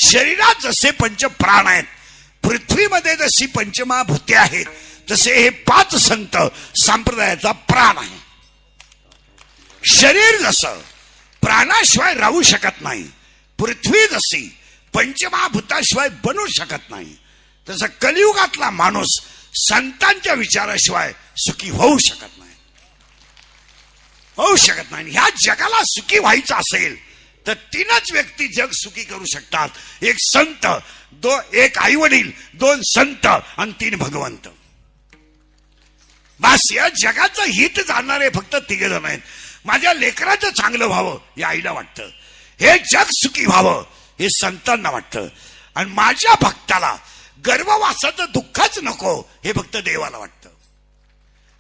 शरीरात जसे पंच प्राण आहेत, पृथ्वीमध्ये जशी पंचमहाभूते आहेत, तसे हे 5 संत संप्रदायाचा प्राण आहे. शरीर जसं प्राणाशिवाय राहू शकत नाही, पृथ्वी जशी पंचमहाभूताशिवाय बनू शकत नाही, तसं कलियुगातला माणूस संतांच्या विचाराशिवाय सुखी होऊ शकत नाही. ह्या जगाला सुखी व्हायचं असेल तर 3च व्यक्ती जग सुखी करू शकतात. एक संत, एक आई वडील, 2 संत आणि 3 भगवंत. बस या जगाचं हित जाणणारे फक्त 3 जण आहेत. माझ्या लेकराचं चांगलं व्हावं हे आईला वाटतं, हे जग सुखी व्हावं हे संतांना वाटतं, आणि माझ्या भक्ताला गर्भवासाचं दुःखच नको हे फक्त देवाला वाटतं.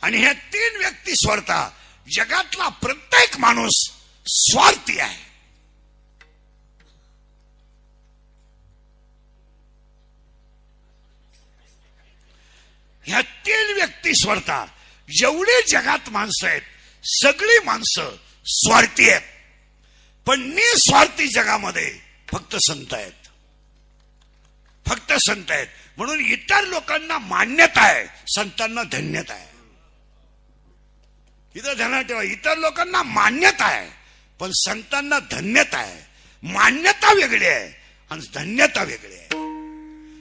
आणि ह्या 3 व्यक्ती सोडता जगातला प्रत्येक माणूस स्वार्थी आहे. ह्या 3 व्यक्ती सोडता जेवढे जगात माणसं आहेत सगळी माणसं स्वार्थी आहेत. पण निस्वार्थी जगामध्ये फक्त संत आहेत, फक्त संत आहेत. म्हणून इतर लोकांना मान्यता आहे, संतांना धन्यता आहे. इथं ध्यानात ठेवा, इतर लोकांना मान्यता आहे पण संतांना धन्यता आहे. मान्यता वेगळी आहे आणि धन्यता वेगळी आहे.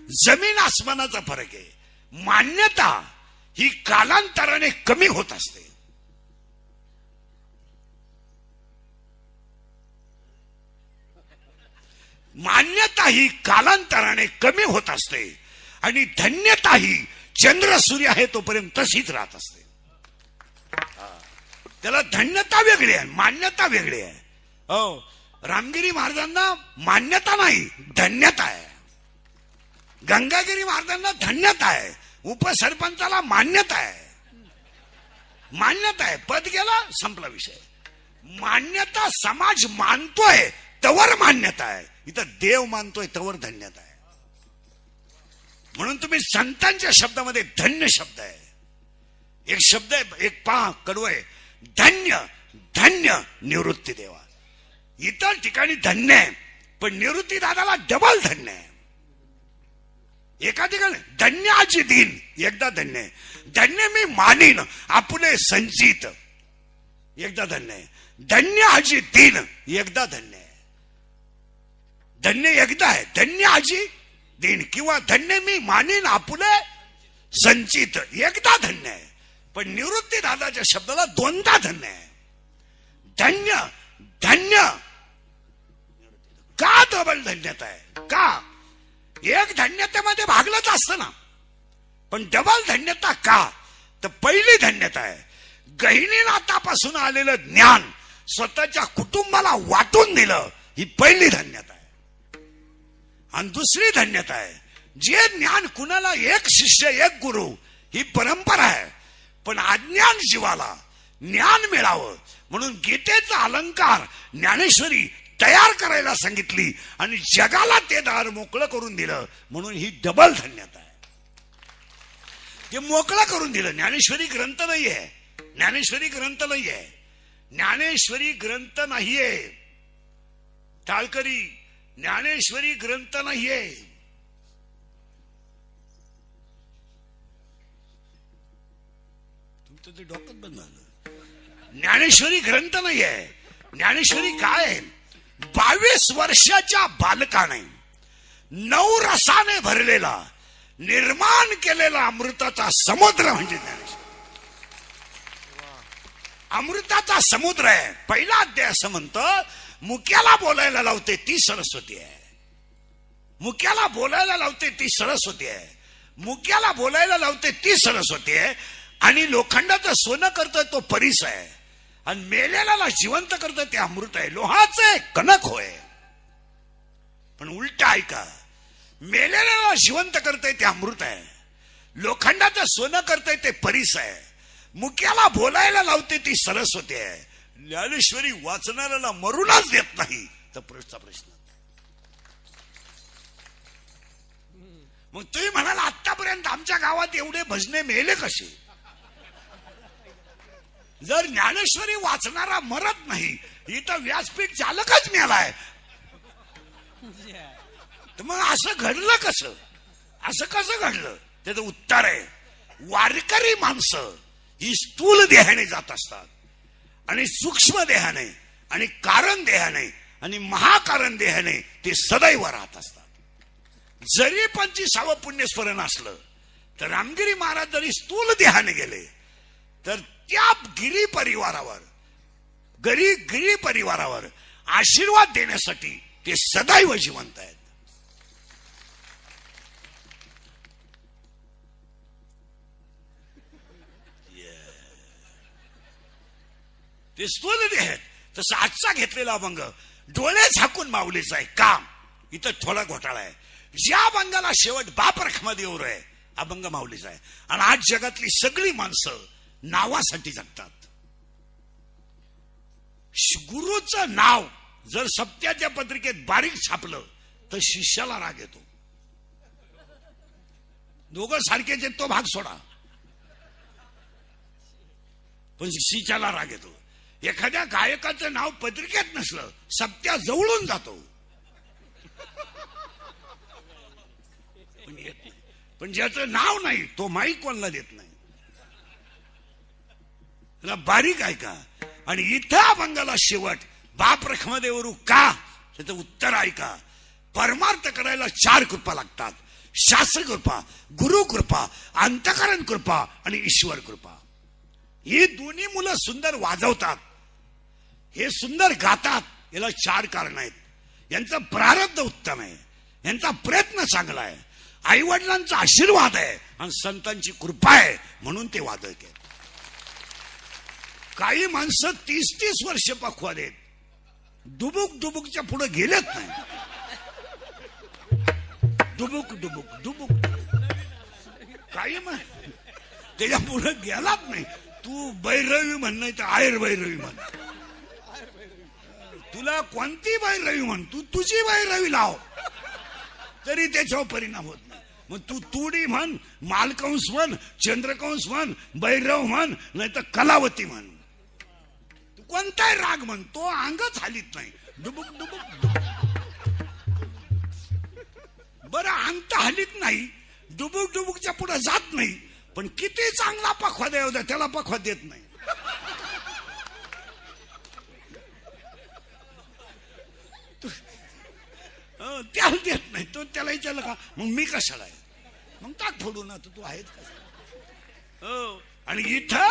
जमीन आसमानाचा फरक आहे. मान्यता ही कालांतराने कमी होत असते. मान्यता ही कालांतराने कमी होत असते आणि धन्यता ही चंद्र सूर्य आहे तोपर्यंत तशीच राहत असते. त्याला धन्यता वेगळी आहे, मान्यता वेगळी आहे. हो, रामगिरी महाराजांना मान्यता नाही, धन्यता आहे. गंगागिरी महाराजांना धन्यता आहे, उपसरपंचाला मान्यता आहे. मान्यता आहे, पद गेला संपला विषय. मान्यता समाज मानतोय तवर मान्यता आहे, इथं देव मानतोय तवर धन्यता आहे. म्हणून तुम्ही संतांच्या शब्दामध्ये धन्य शब्द आहे. एक शब्द आहे, एक पहा कडवं आहे, धन्य धन्य निवृत्ती देवा. इतर ठिकाणी धन्य आहे पण निवृत्ती दादाला डबल धन्य आहे. एका ठिकाणी धन्य आजी दिन, एकदा धन्य आहे. धन्य मी मानीन आपुले संचित, एकदा धन्य आहे. धन्य आजी दिन, एकदा धन्य आहे. धन्य एकदा आहे, धन्य आजी दिन, किंवा धन्य मी मानीन आपुले संचित, एकदा धन्य आहे. पण निवृत्ती दादाच्या शब्दाला 2दा धन्य आहे. धन्य धन्य का डबल धन्यता आहे? का? एक धन्यतेमध्ये भागलंच असतं ना, पण डबल धन्यता का? तर पहिली धन्यता आहे गहिनीनाथापासून आलेलं ज्ञान स्वतःच्या कुटुंबाला वाटून दिलं, ही पहिली धन्यता आहे. आणि दुसरी धन्यता आहे जे ज्ञान कुणाला एक शिष्य एक गुरु ही परंपरा आहे, पण अज्ञान जीवाला ज्ञान मिळावं म्हणून गीतेचा अलंकार ज्ञानेश्वरी तयार करायला सांगितली आणि जगाला ते दार मोकळं करून दिलं, म्हणून ही डबल धन्यता आहे. ते मोकळं करून दिलं. ज्ञानेश्वरी ग्रंथ नाहीये, ज्ञानेश्वरी ग्रंथ नाहीये, ज्ञानेश्वरी ग्रंथ नाहीये. टाळकरी, ज्ञानेश्वरी ग्रंथ नाहीये. तुमचं ते डोकं बंद झालं. ज्ञानेश्वरी ग्रंथ नाहीये. ज्ञानेश्वरी काय आहे? 22 वर्षाच्या बालकाने 9 रसाने भरलेला निर्माण केलेला अमृताचा समुद्र म्हणजे ज्ञानेश्वरी. अमृताचा समुद्र आहे. पहिला अध्याय असं म्हणतं, मुक्याला बोलायला लावते ती सरस्वती आहे. मुक्याला बोलायला लावते ती सरस्वती आहे. मुक्याला बोलायला लावते ती सरस्वती आहे. आणि लोखंडाचं सोनं करतोय तो परीस आहे. आणि मेलेल्याला जिवंत करतोय ते अमृत आहे. लोहाचे कणक होय. पण उलट ऐका, मेलेल्याला जिवंत करतोय ते अमृत आहे, लोखंडाचं सोनं करतोय ते परीस आहे. मुक्याला बोलायला लावते ती सरस्वती आहे. ज्ञानेश्वरी वाचणाऱ्याला मरूनच देत नाही तर पुढचा प्रश्न. मग तुम्ही म्हणाल आतापर्यंत आमच्या गावात एवढे भजने मेले कसे? जर ज्ञानेश्वरी वाचणारा मरत नाही, इथं व्यासपीठ चालकच मेलाय. तर मग असं घडलं कसं, असं कसं घडलं? त्याचं उत्तर आहे, वारकरी माणसं ही स्थूल देहाने जात असतात आणि सूक्ष्म देहाने आणि कारण देहाने आणि महाकारण देहाने ते सदैव राहत असतात. जरी 25 पुण्यस्मरण असलं तर रामगिरी महाराज जरी स्थूल देहाने गेले तर त्या गिरी परिवारावर आशीर्वाद देण्यासाठी ते सदैव जिवंत आहेत. ते स्थूल देह आहेत. तसं आजचा घेतलेला अभंग डोळे झाकून माऊलीचा आहे काम. इथं थोडा घोटाळा आहे. ज्या अभंगाला शेवट बाप रखमादेवर आहे अभंग माऊलीचा आहे. आणि आज जगातली सगळी माणसं नावासाठी जगतात. गुरुचं नाव जर सप्त्याच्या पत्रिकेत बारीक छापलं तर शिष्याला राग येतो. दोघं सारखेच आहेत तो भाग सोडा, पण शिष्याला राग येतो. एखाद्या गायकाचं नाव पत्रिकेत नसलं सप्त्या जवळून जातो, पण येत नाही. पण ज्याचं नाव नाही तो माईक कोणाला देत नाही. त्याला बारीक आहे का? आणि इथं अभंगाला शेवट बाप रखमादेवरू का, त्याचं उत्तर आहे का? परमार्थ करायला 4 कृपा लागतात. शास्त्र कृपा, गुरु कृपा, अंतःकरण कृपा आणि ईश्वर कृपा. ही दोन्ही मुलं सुंदर वाजवतात, हे सुंदर गातात, याला 4 कारण आहेत. यांचं प्रारब्ध उत्तम आहे, यांचा प्रयत्न चांगला आहे, आई वडिलांचा आशीर्वाद आहे आणि संतांची कृपा आहे म्हणून ते वादक आहेत. काही माणसं 30-30 वर्ष पक्वाद आहेत, डुबुकच्या पुढे गेलेत नाही. डुबुक काही त्याच्या पुढे गेलाच नाही. तू बैरवी म्हण, नाही तर आयर बैरवी म्हण, तुला कोणती बैरवी म्हण, तू तुझी बैरवी लाव तरी त्याच्यावर परिणाम होत नाही. मग तू तुडी म्हण, मालकंस म्हण, चंद्रकंस म्हण, बैरव म्हण, नाही तर कलावती म्हण, तू कोणताही राग म्हण, तो अंगच हालीत नाही. डुबुक बरं, अंग तर हालीत नाही, डुबुकच्या पुढे जात नाही, पण किती चांगला पखवा द्या होता त्याला पखवा देत नाही. त्याला देत नाही, तो त्याला विचारलं का मग मी कशाला आहे, मग टाक फोडून ना, तू आहेत का? हो. आणि इथं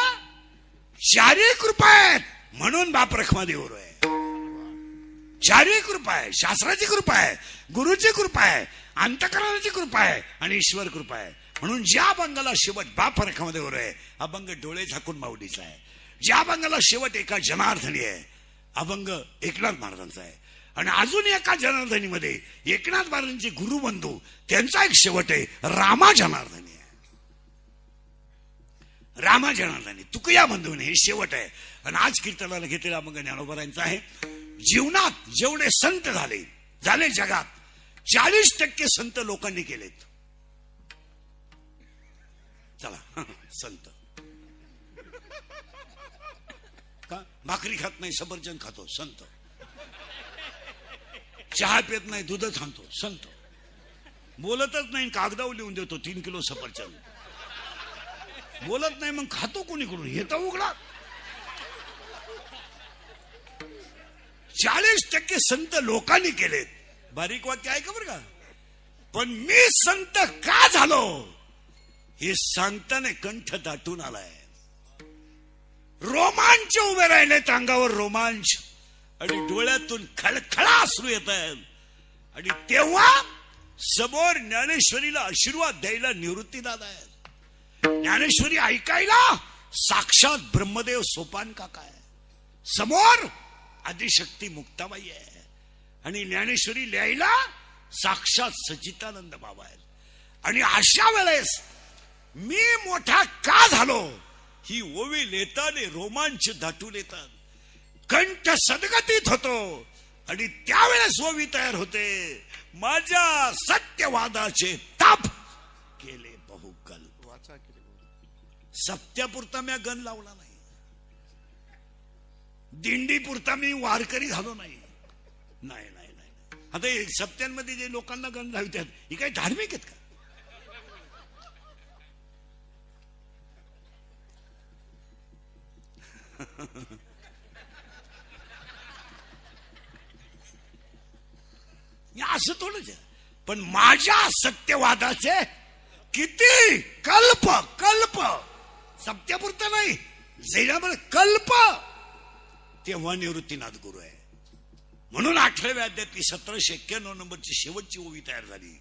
4 कृपा आहेत म्हणून बाप रखमादेवर आहे. 4 कृपा आहे, शास्त्राची कृपा आहे, गुरुची कृपा आहे, अंतःकरणाची कृपा आहे आणि ईश्वर कृपा आहे. म्हणून ज्या अभंगाला शेवट बाप रखमादेवर आहे अभंग डोळे झाकून माऊलीचा आहे. ज्या अभंगाला शेवट एका जनार्दनी आहे अभंग एकनाथ महाराजांचा आहे. आणि अजून एका जनार्दनीमध्ये एकनाथ महाराजांचे गुरुबंधू त्यांचा एक शेवट आहे रामा जनार्दनी आहे. रामा जनार्दनी तुकया बंधू हे शेवट आहे. आणि आज कीर्तनाला घेतलेला अभंग ज्ञानोबा आहे. जीवनात जेवढे संत झाले जगात 40% संत लोकांनी केलेत. चला संत का भाकरी खात नाही सफरचंद खातो संत, चहा पित नाही दूधच आणतो संत, बोलतच नाही कागदावर लिहून देतो 3 किलो सफरचंद, बोलत नाही मग खातो कोणीकडून हे तर उघडा. 40% संत लोकांनी केलेत. बारीक वाक्य आहे का बरं का? पण मी संत का झालो हे सांगताना कंठ दाटून आलाय. रोमांच उभे राहिले, अंगावर रोमांच आणि डोळ्यातून खळखळा अश्रू येत आहेत. आणि तेव्हा समोर ज्ञानेश्वरीला आशीर्वाद द्यायला निवृत्तीदादा आहेत. ज्ञानेश्वरी ऐकायला साक्षात ब्रह्मदेव सोपान काका आहे. समोर आदिशक्ती मुक्ताबाई आहे. आणि ज्ञानेश्वरी लिहायला साक्षात सच्चिदानंद बाबा आहेत. आणि अशा वेळेस मी मोठा का झालो ही ओवी लेताने रोमांच दाटून येतात, कंठ सदगतीत होतो. आणि त्यावेळेस ओवी तयार होते, माझ्या सत्यवादाचे ताप केले बहुकल. सत्यापुरता मी गण लावला नाही, दिंडी पुरता मी वारकरी झालो नाही. नाही नाही नाही, आता हे सप्त्यांमध्ये जे लोकांना गण लावतात ही काही धार्मिक आहेत का? असं थोडंच. पण माझ्या सत्यवादाचे किती कल्प कल्प, सत्यापुरतं नाही, जैनामध्ये कल्प, तेव्हा निवृत्तीनाथ गुरु आहे. म्हणून 8व्या अध्यायातली 1791 नंबरची शेवटची ओवी तयार झाली.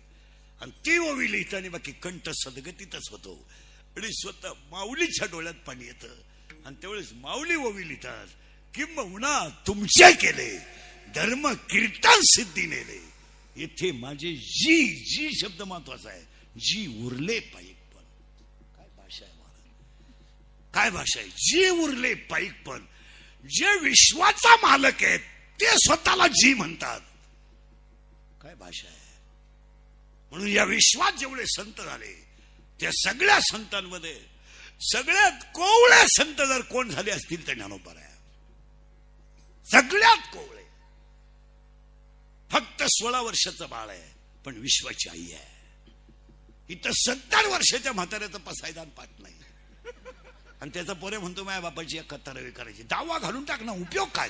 आणि ती ओवी लिहिताना बाकी कंठ सदगतीतच होतो. आणि स्वतः माऊलीच्या डोळ्यात पाणी येतं. आणि त्यावेळेस माऊली ओवी लिहितात, किंबहुना तुमचे केले धर्म कीर्तन सिद्धी नेले. येथे माझे जी जी शब्द महत्वाचा आहे. जी उरले पाईकपण. काय भाषा आहे महाराज, काय भाषा आहे. जी उरले पाईकपण. जे विश्वाचा मालक आहेत ते स्वतःला जी म्हणतात. काय भाषा आहे. म्हणून या विश्वात जेवढे संत झाले त्या सगळ्या संतांमध्ये सगळ्यात कोवळे संत जर कोण झाले असतील तर ज्ञानोबा आहे. सगळ्यात कोवळे. फक्त 16 वर्षाचं बाळ आहे पण विश्वाची आई आहे. इथं 70 वर्षाच्या म्हाताऱ्याचं पसायदान पाठ नाही. आणि त्याचा पोरे म्हणतो माझ्या बापाची एक कत्तारवी करायची. दावा घालून टाक ना, उपयोग काय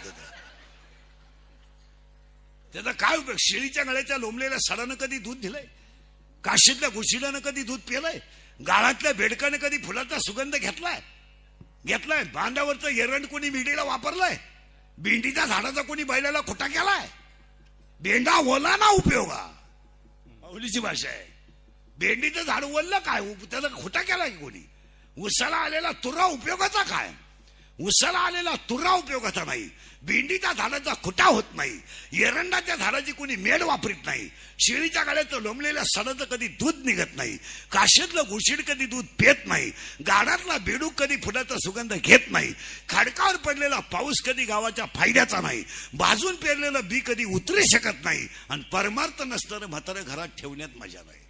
त्याचा काय उपयोग. शेळीच्या गळ्याच्या लोंबलेल्या सडानं कधी दूध दिलंय? काशीतल्या घुशिल्यानं कधी दूध पिलंय? गाळातल्या बेडकाने कधी फुलाचा सुगंध घेतलाय? बांधावरचं एरंड कोणी मिडीला वापरलाय? भेंडीच्या झाडाचा कोणी बैलाला खोटा केलाय? भेंडा ओला ना उपयोगा. माऊलीची भाषा आहे. भेंडीचं झाड ओललं काय, त्याला खोटा केलाय की कोणी? उसाला आलेला तुरा उपयोगाचा काय? उसाला आलेला तुरा उपयोगाचा नाही. भेंडीच्या झाडाचा खुटा होत नाही. एरंडाच्या झाडाची कोणी मेड वापरीत नाही. शेळीच्या गाड्याचं लोंबलेल्या सडाचं कधी दूध निघत नाही. काशीतलं घुशीड कधी दूध पेत नाही. गाडातला बेडूक कधी फुलाचा सुगंध घेत नाही. खडकावर पडलेला पाऊस कधी गावाच्या फायद्याचा नाही. भाजून पेरलेलं बी कधी उतरू शकत नाही. आणि परमार्थ नसणारं म्हातारं घरात ठेवण्यात मजा नाही.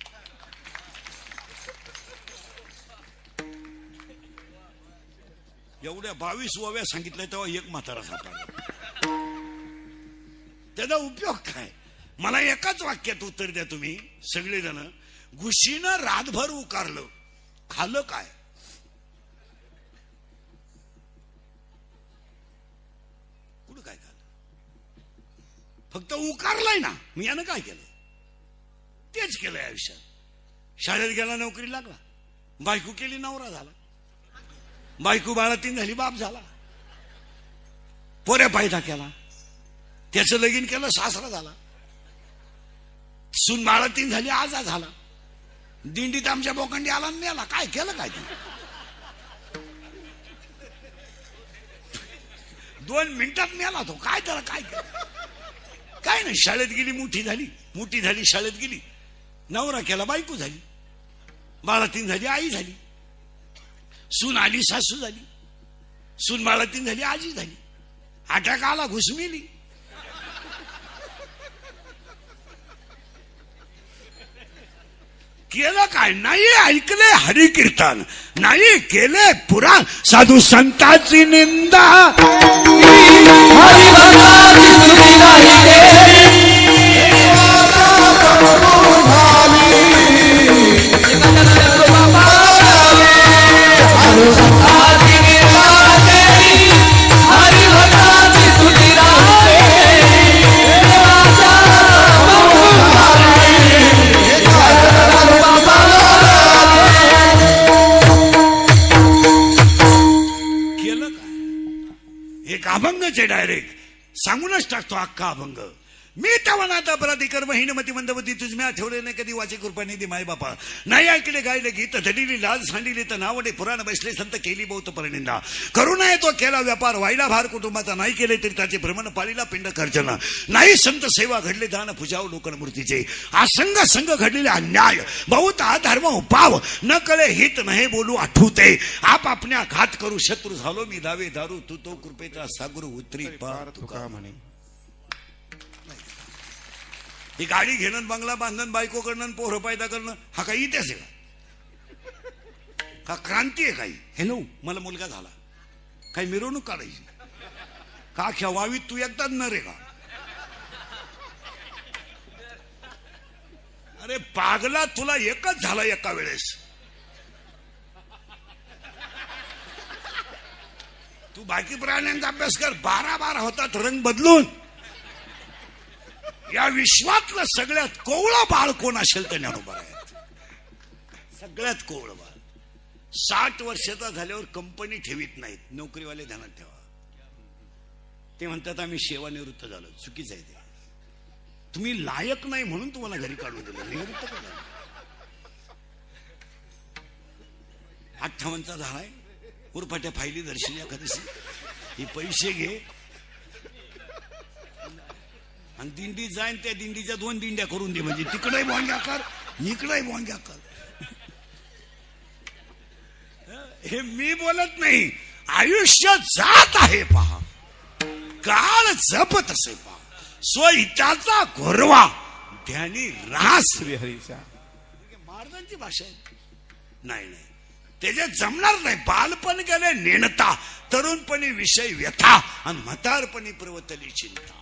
एवढ्या 22 ओव्या सांगितल्या तेव्हा एक म्हातारा सापडला. त्याचा उपयोग काय? मला एकाच वाक्यात उत्तर द्या तुम्ही सगळेजण. घुशीनं रातभर उकारलं, खाल्लं काय? कुठं काय खाल्लं? फक्त उकारलंय ना. मी यानं काय केलं? तेच केलंय आयुष्यात. शाळेत गेला, नोकरी लागला, बायको केली, नवरा झाला, बायको बाळातीन झाली, बाप झाला, पोऱ्या पायदा केला, त्याचं लगीन केलं, सासरा झाला, सून बाळातीन झाली, आजा झाला, दिंडीत आमच्या बोकंडी आला मेला. काय केलं काय? 2 मिनिटात मेला तो. काय त्याला काय केलं? काय नाही. शाळेत गेली, मोठी झाली, शाळेत गेली, नवरा केला, बायको झाली, बाळातीन झाली, आई झाली, सून आली, सासू झाली, सून बाळातीन झाली, आजी झाली, अटॅक आला, घुसमिली. केलं काय? नाही ऐकले हरिकीर्तन, नाही केले पुराण, साधू संतांची निंदा, अभंगचे डायरेक्ट सांगूनच टाकतो अख्खा अभंग. मी तवनात अपराधी कर्महीन मती मंदवती तुझम्या ठेवले नाही कधी वाचे कृपा निधी माय बापा. नाही ऐकले गायले गीत धडीली लाज सांडिली तर नावडे पुराण बसले संत केली बहुत परिनिंदा. करुणा तो केला व्यापार व्हायला भार कुटुंबाचा. नाही केले तरी त्याचे भ्रमण पालीला पिंड खर्चना. नाही संत सेवा घडले दान पूजाव लोकन मूर्तीचे. असंग संग घडलेले अन्याय बहुत अधर्म उपाव. न कळे हित नाही बोलू आठवते. आप आपल्या घात करू शत्रू झालो मी दावे दारू. तू तो कृपेचा सागर उतरी पार तुका म्हणे. ही गाडी घेणं, बंगला बांधणं, बायको करणं, पोरं पैदा करणं हा काही इतिहास आहे का? क्रांती आहे काही? हॅलो मला मुलगा झाला, काही मिरवणूक काढायची का? अख्ख्या वावीत तू एकदाच न रे का? अरे पागला, तुला एकच झाला एका वेळेस. तू बाकी प्राण्यांचा अभ्यास कर. 12 होतात रंग बदलून. या विश्वातलं सगळ्यात कोवळं बाळ कोण असेल तर ज्ञानोबा आहेत. सगळ्यात कोवळं बाळ. 60 वर्षाचा झाल्यावर कंपनी ठेवीत नाहीत. नोकरीवाले ध्यानात ठेवा. ते म्हणतात आम्ही सेवानिवृत्त झालो. चुकीचं आहे ते. तुम्ही लायक नाही म्हणून तुम्हाला घरी काढून दिलं. निवृत्त का झालं? 58चा झालाय. उरफाट्या फायली दर्शनी एखादशी. हे पैसे घे आणि दिंडी जाईन. त्या दिंडीच्या 2 दिंड्या करून दे. म्हणजे तिकडेही भोंग्या कर, इकडेही भोंग्या कर. हे मी बोलत नाही. आयुष्य जात आहे पहा. काळ जपत असे पहा. स्वहिताचा घोरवा ध्यानी रास हरीचा. महाराजांची भाषा आहे. नाही नाही, त्याच्यात जमणार नाही. बालपण गेले नेणता, तरुणपणी विषय व्यथा आणि म्हातारपणी पर्वतली चिंता.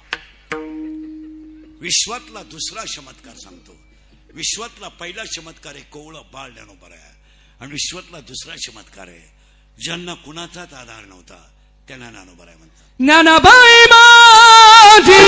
विश्वातला दुसरा चमत्कार सांगतो. विश्वातला पहिला चमत्कार आहे कोवळं बाळ ज्ञानोबा आहे. आणि विश्वातला दुसरा चमत्कार आहे ज्यांना कुणाचाच आधार नव्हता त्यांना ज्ञानोबा आहे म्हणतात. ज्ञानोबाई माझी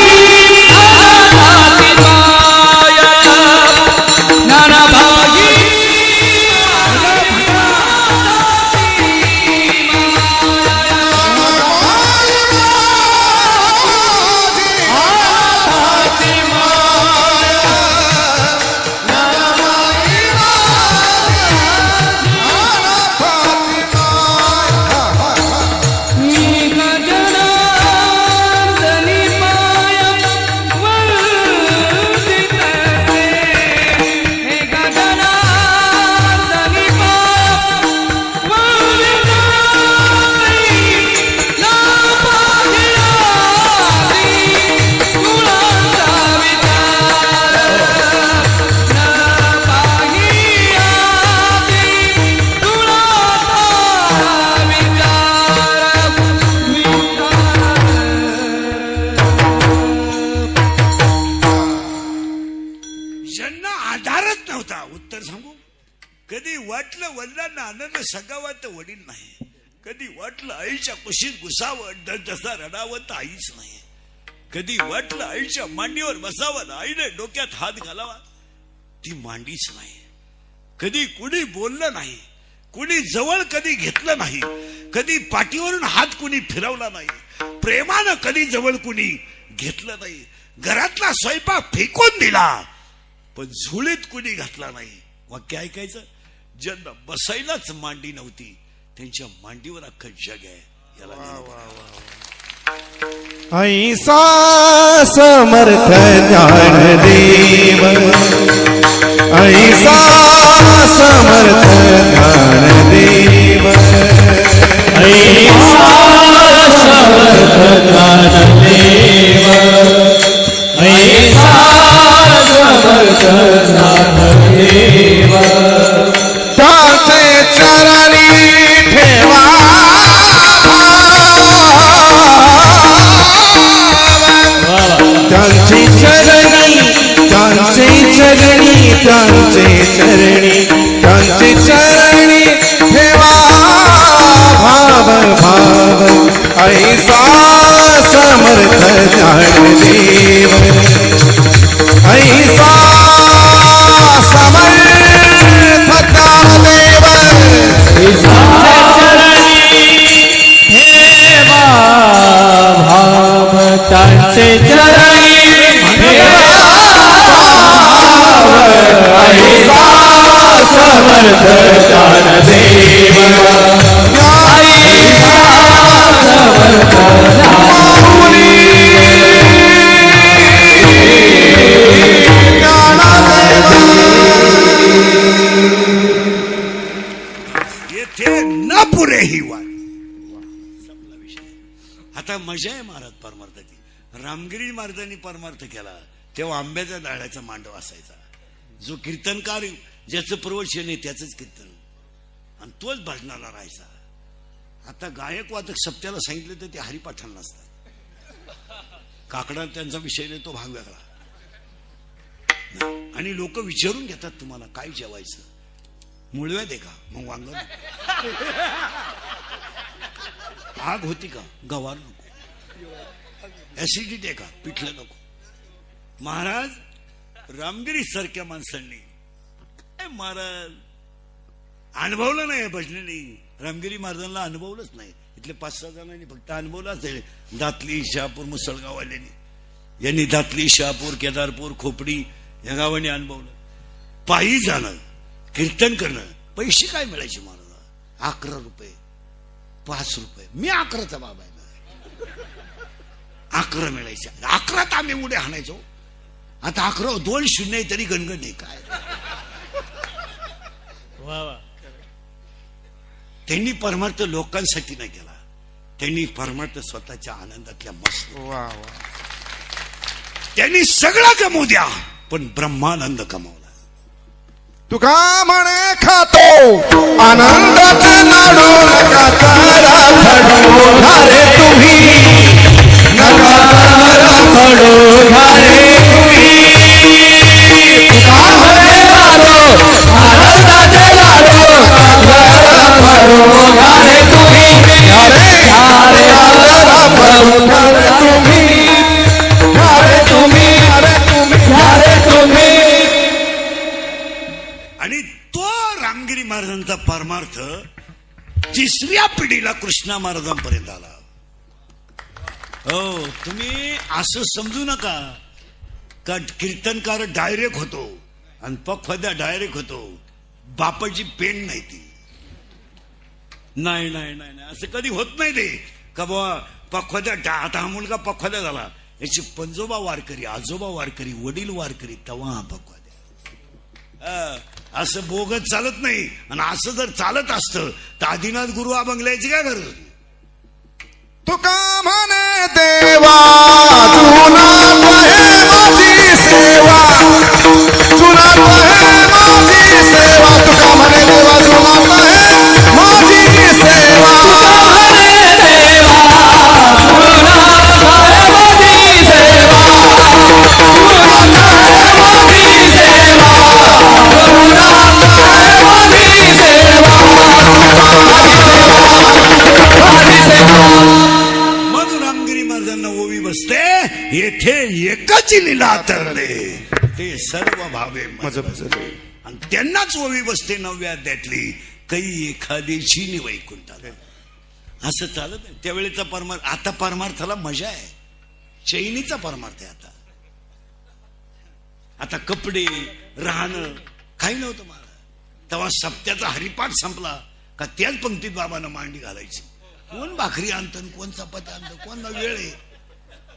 कधी वाटलं वडिलांना आनंद सगावा तर वडील नाही. कधी वाटलं आईच्या कुशीत घुसावं जसा रडावं तर आईच नाही. कधी वाटलं आईच्या मांडीवर बसावं आईने डोक्यात हात घालावा ती मांडीच नाही. कधी कुणी बोललं नाही. कुणी जवळ कधी घेतलं नाही. कधी पाठीवरून हात कुणी फिरवला नाही. प्रेमानं कधी जवळ कुणी घेतलं नाही. घरातला स्वयंपाक फेकून दिला पण झुळीत कुणी घातला नाही. वाक्य ऐकायचं. ज्यांना बसायलाच मांडी नव्हती त्यांच्या मांडीवर अख्खं जग आहे. याला ऐसा समर्थ ज्ञानदेव, ऐसा समर्थ ज्ञानदेव, ऐसा समर्थ ज्ञानदेव, ऐसा समर्थ ज्ञानदेव. त्याचे चरणी ठेवा त्यांचे चरणी, त्यांचे चरणी, त्यांचे चरणी, त्यांचे चरणी ठेवा भाव भाव. ऐसा समर्थ ज्ञानदेव, ऐसा समर्थ ज्ञानदेव, ऐसा चरणी ठेवा भाव त्यांचे चरणी ऐसा समर्थ ज्ञानदेव, ऐसा समर्थ ज्ञानदेव. येथे न पुरे ही वाट. संपला विषय. आता मजा आहे महाराज परमार्थाची. रामगिरी महाराजांनी परमार्थ केला तेव्हा आंब्याच्या डाळ्याचा मांडव असायचा. जो कीर्तनकार ज्याचं प्रवचन आहे त्याच कीर्तन आणि तोच भजनाला राहायचा. आता गायक वादक सप्त्याला सांगितलं तर ते हरिपाठाला नसतात. काकडा त्यांचा विषय नाही, तो भाग वेगळा. नाही. आणि लोक विचारून घेतात तुम्हाला काय जेवायचं, मुळव्यात आहे का, मग वांग नको. आग होती का, गवार नको. ऍसिडिटी आहे का, पिठलं नको. महाराज रामगिरी सारख्या माणसांनी काय महाराज अनुभवलं नाही भजनेनी. रामगिरी महाराजांना अनुभवलंच नाही. इथले 5-6 जणांनी फक्त अनुभवलंच आहे. दातली, शहापूर, मुसळगाववाल्यांनी, यांनी दातली, शहापूर, केदारपूर, खोपडी या गावांनी अनुभवलं. पायी जाणं, कीर्तन करणं. पैसे काय मिळायचे महाराज? 11 रुपये, 5 रुपये. मी 11चा बाबा आहे. 11 मिळायचे. 11त आम्ही उड्या हाणायचो. आता 11 2 शून्य तरी गणगण आहे काय. त्यांनी परमार्थ लोकांसाठी नाही केला, त्यांनी परमार्थ स्वतःच्या आनंदातल्या मस्त. त्यांनी सगळं गमवू द्या पण ब्रह्मानंद कमावला. तुका म्हणे खातो आनंदाचे लाडू नका तारा खडू घारे तुम्ही, नका तारा खडू घारे तुम्ही. तुका म्हणे खातो आनंदाचे लाडू नका तारा खडू घारे तुम्ही, घारे घारे तारा खडू घारे तुम्ही, घारे तुम्ही, घारे तुम्ही, घारे तुम्ही. आणि तो रामगिरी महाराजांचा परमार्थ 3ऱ्या पिढीला कृष्णा महाराजांपर्यंत आला. हो, तुम्ही असं समजू नका का कीर्तनकार डायरेक्ट होतो आणि पखवाद्या डायरेक्ट होतो. बापाची पेन नाही ती. नाही नाही नाही नाही, असं कधी होत नाही ते का बाबा पखवाद्या. आता हा मुलगा पखवाद्या झाला, याची पंजोबा वारकरी, आजोबा वारकरी, वडील वारकरी, तेव्हा हा पखवाद्या. असं बोगत चालत नाही. आणि असं जर चालत असतं तर आदिनाथ गुरु हा बंगल्याची काय गरज. तुका म्हणे देवा जुना आहे माझी सेवा, जुना आहे माझी सेवा. तुका म्हणे देवा जुना आहे माझी सेवा, तुका म्हणे देवा जुना आहे माझी सेवा, जुना आहे माझी सेवा, जुना आहे माझी सेवा, माझी सेवा. मग रामगिरी महाराजांना ओवी बसते, येथे एकच लीला तरले ते सर्व भावे मज भजले. आणि त्यांनाच ओवी बसते 9व्या अध्यायातली, काही एखाद्याची वैकुंठाला. असं चालत नाही त्यावेळेचा परमार्थ. आता परमार्थाला मजा आहे, चैनीचा परमार्थ आहे. आता कपडे राहणं काही नव्हतं मला. तेव्हा सप्त्याचा हरिपाठ संपला का त्याच पंक्तीत बाबांना मांडी घालायची. कोण भाकरी आणतं, कोण चपाती आणतं, कोण वेळ आहे.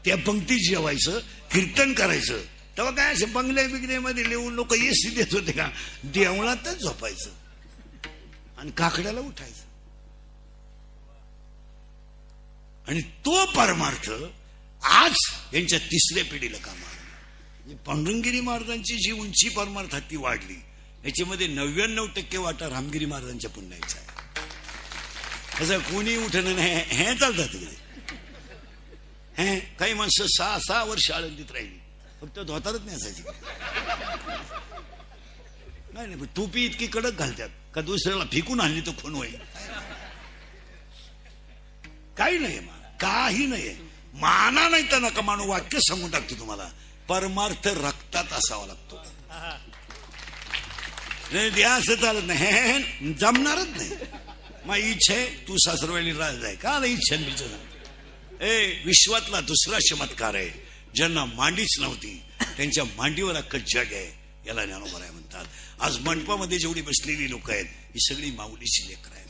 त्या पंक्तीत जेवायचं, कीर्तन करायचं. तेव्हा काय असं बंगल्या बिगल्यामध्ये लिहून लोक एसी देत होते का, देवळातच झोपायचं आणि काकड्याला उठायचं. आणि तो परमार्थ आज यांच्या 3ऱ्या पिढीला काम आला. पांडुरंगिरी महाराजांची जी उंची परमार्थात ती वाढली, याच्यामध्ये 99% वाटा रामगिरी महाराजांच्या पुण्याचा आहे. असं कोणी उठणं नाही, हे चालतात तिकडे. हे काही माणसं 6 वर्ष आळंदीत राहिली, फक्त धोतारच नाही असायची. नाही नाही, टोपी इतकी कडक घालतात का दुसऱ्याला फेकून आणली तर खून होईल. काही नाही, काही नाही. माना नाही तर नका मानू. वाक्य सांगून टाकतो तुम्हाला. परमार्थ रक्तात असावा लागतो. नाही द्या असं चालत नाही, जमणारच नाही. मग इच्छा आहे तू सासरवाडी राज आहे का इच्छा बिच्छा. विश्वातला दुसरा चमत्कार आहे, ज्यांना मांडीच नव्हती त्यांच्या मांडीवर अख्खं जग आहे. याला ज्ञानोबा म्हणतात. आज मंडपामध्ये जेवढी बसलेली लोक आहेत ही सगळी माऊलीची लेकरं आहेत.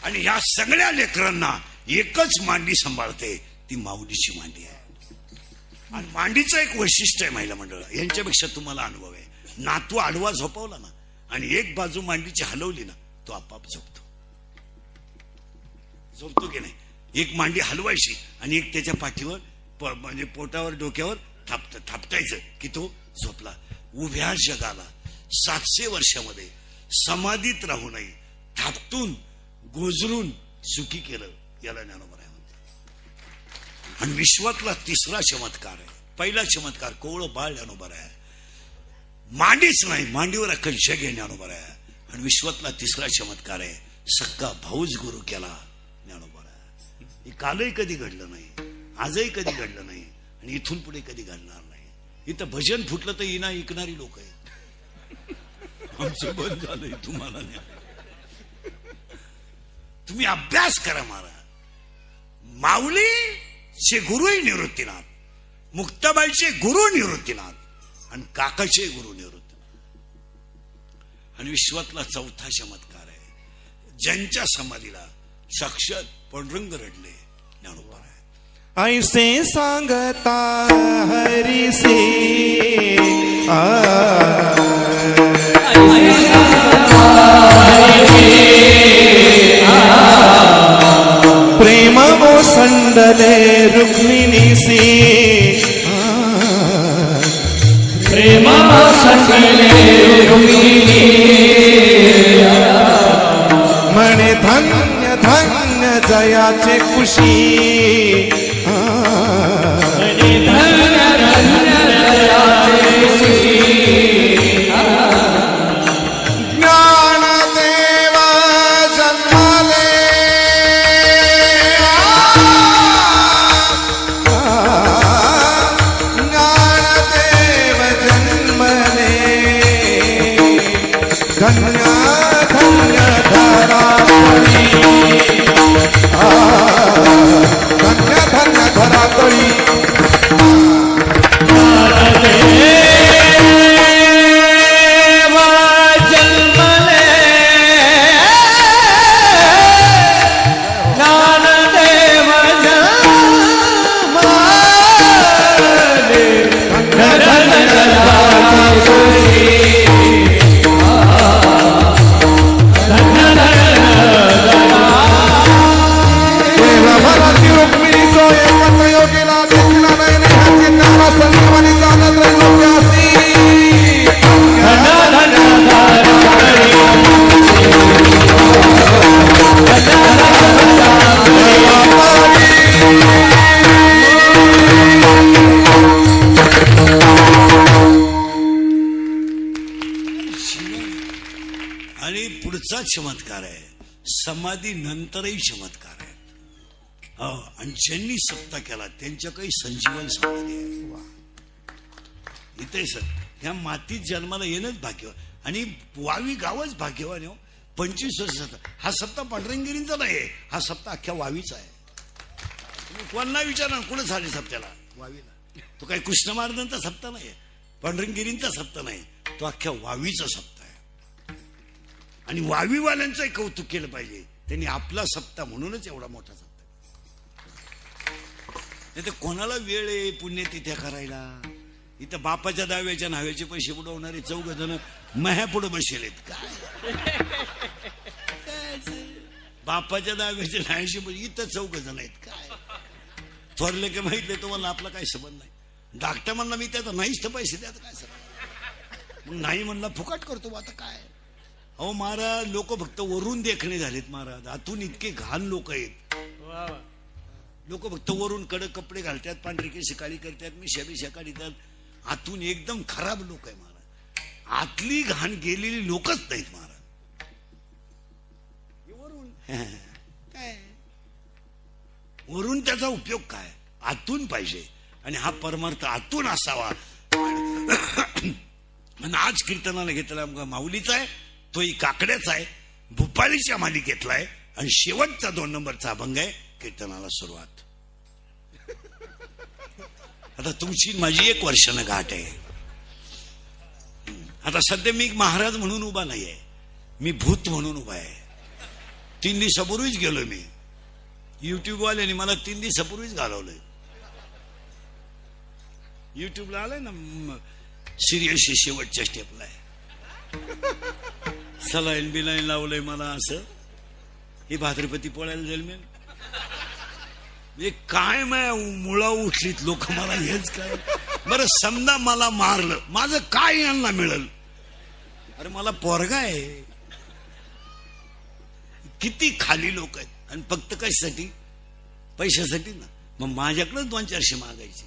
आणि ह्या सगळ्या लेकरांना एकच मांडी सांभाळते, ती माऊलीची मांडी आहे. आणि मांडीचं एक वैशिष्ट्य आहे महिला मंडळ, यांच्यापेक्षा तुम्हाला अनुभव आहे. नातू आडवा झोपवला ना आणि एक बाजू मांडीची हलवली ना, तो आपाप झोपतो. झोपतो की नाही. एक मांडी हलवायची आणि एक त्याच्या पाठीवर म्हणजे पोटावर डोक्यावर थापटायचं की तो झोपला. उभ्या जगाला 700 वर्षामध्ये समाधीत राहू नये, थापटून गोजरून सुखी केलं, याला ज्ञानोबा म्हणतात. आणि विश्वातला 3रा चमत्कार आहे. पहिला चमत्कार कोवळ बाळ ज्ञानोबा आहे. मांडीच नाही, मांडीवर अख्खं जग आहे ज्ञानोबा आहे. आणि विश्वातला तिसरा चमत्कार आहे, सक्का भाऊच गुरु केला ज्ञानोबा आहे. हे कालही कधी घडलं नाही, आजही कधी घडलं नाही आणि इथून पुढे कधी घडणार नाही. इथं भजन फुटलं तर इना ऐकणारी लोक आहेत. आमचं बंद झालंय, तुम्हाला नाही. तुम्ही अभ्यास करा महाराज. माऊलीचे गुरुही निवृत्तीनाथ, मुक्ताबाईचे गुरु निवृत्तीनाथ आणि काकाचे गुरु निवृत्तीनाथ. आणि विश्वातला चौथा चमत्कार आहे, ज्यांच्या समाधीला साक्षात पांडुरंग रडले ज्ञानोबा आहे. ऐसे सांगता हरिसे प्रेम ओसंडले रुक्मिणीसी प्रेम संकले रुक्मिणी म्हणे धन्य धन्य जयाचे खुशी ज्ञानदेव जन्मले ज्ञानदेव जन्मले धन्य धन्य धरातळी धन्य धन्य धरातळी आणि पुढचा चमत्कार आहे, समाधी नंतरही चमत्कार आहे. आणि ज्यांनी सप्ताह केला त्यांच्या काही संजीवन समाधी आहे. इथे सर ह्या मातीत जन्माला येणंच भाग्यवान आणि वावी गावच भाग्यवान हो. 25 वर्षाचा हा सप्ताह पांढरंगिरींचा नाही, हा सप्ताह अख्ख्या वावीचा आहे. तुम्ही कोणाला विचारा कुठं झाले सप्त्याला वावीला. तो काही कृष्ण महाराजांचा सप्ताह नाही, पांढरंगिरींचा सप्ताह नाही, तो अख्ख्या वावीचा सप्ताह आहे. आणि वावीवाल्यांचंही कौतुक केलं पाहिजे, त्यांनी आपला सप्ताह म्हणूनच एवढा मोठा सप्ताह. नाही तर कोणाला वेळ आहे पुण्यतिथ्या करायला. इथं बापाच्या दाव्याच्या नाव्याचे पैसे बुडवणारे 4 जण मह्या पुढे बसलेत. काय बापाच्या दाव्याच्या नाव्याचे इथं 4 जण आहेत. काय थोरले की माहिती तुम्हाला आपला काही संबंध नाही. धाकटा म्हणला मी त्याचा नाहीच तर पैसे द्या, काय सर मग नाही म्हणला फुकट करतो. आता काय अहो महाराज, लोक फक्त वरून देखणे झालेत महाराज, आतून इतके घाण लोक आहेत. लोक फक्त वरून कडक कपडे घालतात, पांढरी केस काळी करतात, मिशा काढतात, आतून एकदम खराब लोक आहे महाराज. आतली घाण गेलेली लोकच नाहीत महाराज. वरून काय, वरून त्याचा उपयोग काय, आतून पाहिजे. आणि हा परमार्थ आतून असावा. आणि आज कीर्तनाला घेतला माऊलीचा आहे, तोही काकड्याचा आहे, भूपाळीच्या मालिकेतला आहे आणि शेवटचा 2 नंबरचा अभंग आहे. कीर्तनाला सुरुवात. आता तुमची माझी 1 वर्षानं गाठ आहे. आता सध्या मी महाराज म्हणून उभा नाही आहे, मी भूत म्हणून उभा आहे. 3 दिवसापूर्वीच गेलो मी. युट्यूबवाल्याने मला 3 दिवसापूर्वीच घालवलंय. युट्यूबला आलंय ना, सिरियसची शेवटच्या स्टेपला आहे. सलाईन बिलाईन लावलंय मला असं. ही भाद्रपती पोळ्याला जाईल मी. काय मुळा उठलीत लोक मला हेच काय. बरं समजा मला मारलं, माझं काय यांना मिळेल. अरे मला पोरगा आहे. किती खाली लोक आहेत आणि फक्त कशासाठी, पैशासाठी ना. मग माझ्याकडे 200-400 मागायचे.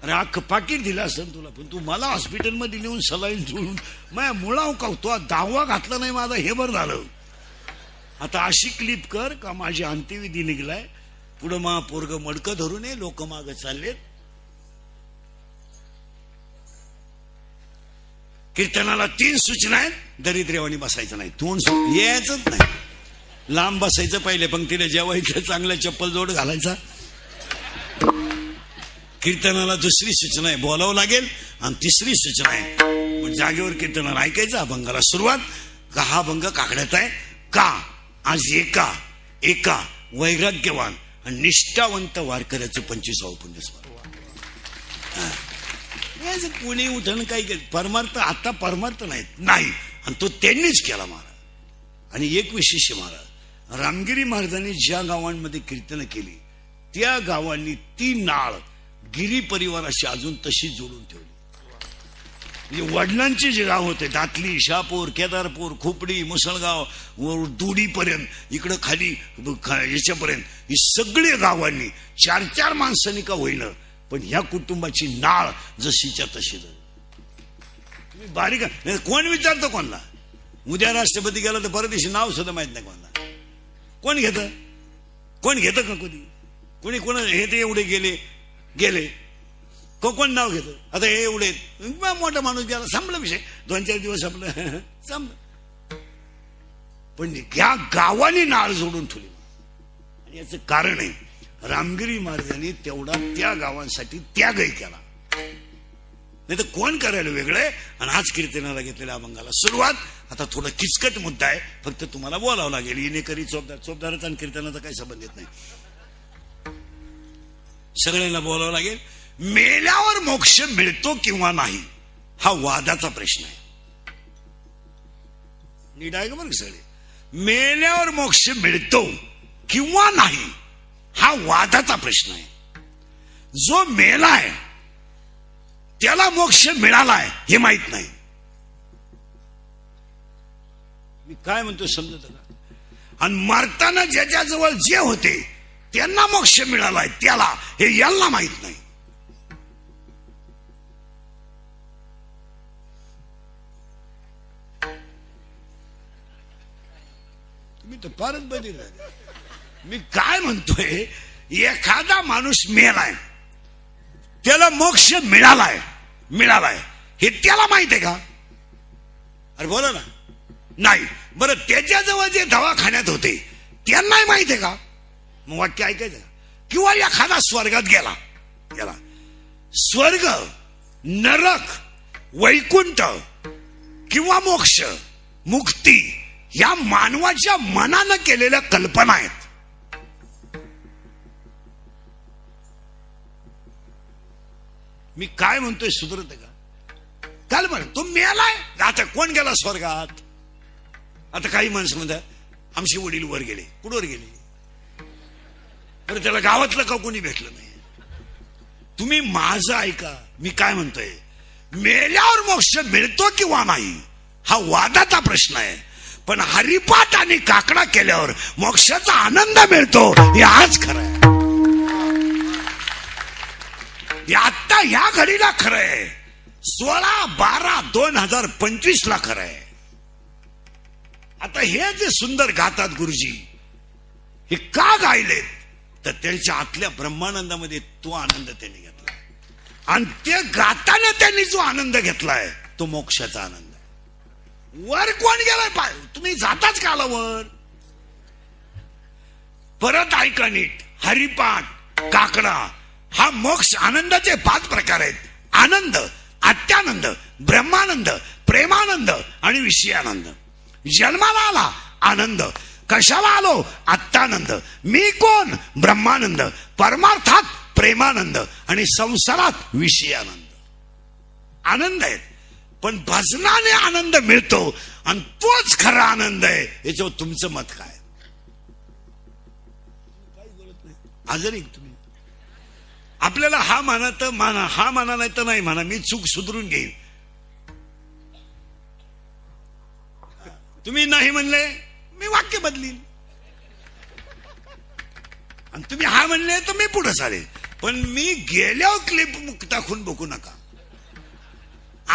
अरे अख्खं पाकिट दिलं असतं तुला, पण तू मला हॉस्पिटलमध्ये नेऊन सलाईन जोडून माझ्या मुळा का तो दावा घातला नाही माझा, हे बरं झालं. आता अशी क्लिप कर का माझी अंत्यविधी निघलाय, पुढं मा पोरग मडकं धरून ये, लोक माग चाललेत. कीर्तनाला 3 सूचना आहेत. दरिद्रेवाणी बसायचं नाही, तोंड यायचंच नाही, लांब बसायचं, पहिले पंक्तीला जेवायचं, चांगल्या चप्पल जोड घालायचा. कीर्तनाला 2री सूचना आहे, बोलावं लागेल. आणि 3री सूचना आहे, मग जागेवर कीर्तनाला ऐकायचं. अभंगाला सुरुवात का हा अभंग काकड्यात आहे का, आज एका वैराग्यवान आणि निष्ठावंत वारकऱ्याचं 25वा पुण्यस्मरण. कोणी उठण काही केलं परमार्थ, आता परमार्थ नाही, आणि तो त्यांनीच केला महाराज. आणि एक विशेष महाराज, रामगिरी महाराजांनी ज्या गावांमध्ये कीर्तन केली त्या गावांनी ती नाळ गिरी परिवाराशी अजून तशी जोडून ठेवली. म्हणजे वडिलांचे जे गाव होते, दातली, शहापूर, केदारपूर, खोपडी, मुसळगाव, दुडीपर्यंत, इकडं खाली याच्यापर्यंत, ही सगळी गावांनी 4-4 माणसांनी का होईना, पण ह्या कुटुंबाची नाळ जशीच्या तशी. तुम्ही बारीक कोण विचारतो कोणला, उद्या राष्ट्रपती गेला तर परदेशी नाव सुद्धा माहित नाही कोणाला. कोण घेत का कोणी कोण हे ते एवढे गेले कोण नाव घेतं. आता हे एवढे मोठा माणूस गेला, संपला विषय, 2-4 दिवस आपलं संपलं. पण या गावाने नाळ जोडून ठेवली. आणि याचं कारण आहे, रामगिरी महाराजांनी तेवढा त्या गावांसाठी त्यागही केला. नाही तर कोण करायला वेगळं. आणि आज कीर्तनाला घेतलेल्या अभंगाला सुरुवात. आता थोडा किचकट मुद्दा आहे, फक्त तुम्हाला बोलावं लागेल. येणेकरी चोपदाराचा आणि कीर्तनाचा काही संबंध येत नाही, सगळ्यांना बोलावं लागेल. मेल्यावर मोक्ष मिळतो किंवा नाही हा वादाचा प्रश्न आहे. नीट आहे का बरं सगळे, मेल्यावर मोक्ष मिळतो किंवा नाही हा वादाचा प्रश्न आहे. जो मेलाय त्याला मोक्ष मिळालाय हे माहित नाही. मी काय म्हणतो समजत का. आणि मरताना ज्याच्याजवळ जे होते त्यांना मोक्ष मिळालाय त्याला, हे याला माहित नाही. तुम्ही तर फारच बदल. मी काय म्हणतोय, एखादा माणूस मेलाय त्याला मोक्ष मिळालाय हे त्याला माहित आहे का. अरे बोला ना. नाही. बरं त्याच्याजवळ जे दवाखान्यात होते त्यांनाही माहित आहे का. मग वाक्य ऐकायचं. किंवा एखादा स्वर्गात गेला, स्वर्ग, नरक, वैकुंठ किंवा मोक्ष, मुक्ती या मानवाच्या मनानं केलेल्या कल्पना आहेत. मी काय म्हणतोय सुधरत का. काल म्हण तो मेलाय, आता कोण गेला स्वर्गात. आता काही माणसं म्हणतात आमचे वडील वर गेले. कुठवर गेले. तर त्याला गावातलं का कोणी भेटलं नाही. तुम्ही माझं ऐका. मी काय म्हणतोय, मेल्यावर मोक्ष मिळतो किंवा नाही हा वादाचा प्रश्न आहे. पण हरिपाठ आणि काकडा केल्यावर मोक्षाचा आनंद मिळतो हे आज खरं आहे. आता ह्या घडीला खरं आहे. 16/12/2025 ला खरं आहे. आता हे जे सुंदर गातात गुरुजी, हे का गायलेत तर त्यांच्या आतल्या ब्रह्मानंदामध्ये तो आनंद त्यांनी घेतला. आणि ते गाताना त्यांनी जो आनंद घेतलाय तो मोक्षाचा आनंद आहे. वर कोण गेलाय, तुम्ही जाताच काला वर. परत ऐका नीट. हरिपाठ, काकडा हा मोक्ष आनंदाचे 5 प्रकार आहेत. आनंद, आत्यानंद, ब्रह्मानंद, प्रेमानंद आणि विषयानंद. जन्माला आला आनंद, कशाला आलो आत्तानंद, मी कोण ब्रह्मानंद, परमार्थात प्रेमानंद आणि संसारात विषयानंद. आनंद आहेत. पण भजनाने आनंद मिळतो आणि तोच खरा आनंद आहे. याच्यावर तुमचं मत काय. आजारी तुम्ही. आपल्याला हा माना तर माना, हा माना नाही तर नाही माना. मी चूक सुधरून घेईन. तुम्ही नाही म्हणले मी वाक्य बदलीन. आणि तुम्ही हा म्हणले तर मी पुढे चालेल. पण मी गेल्यावर क्लिप टाकून बघू नका.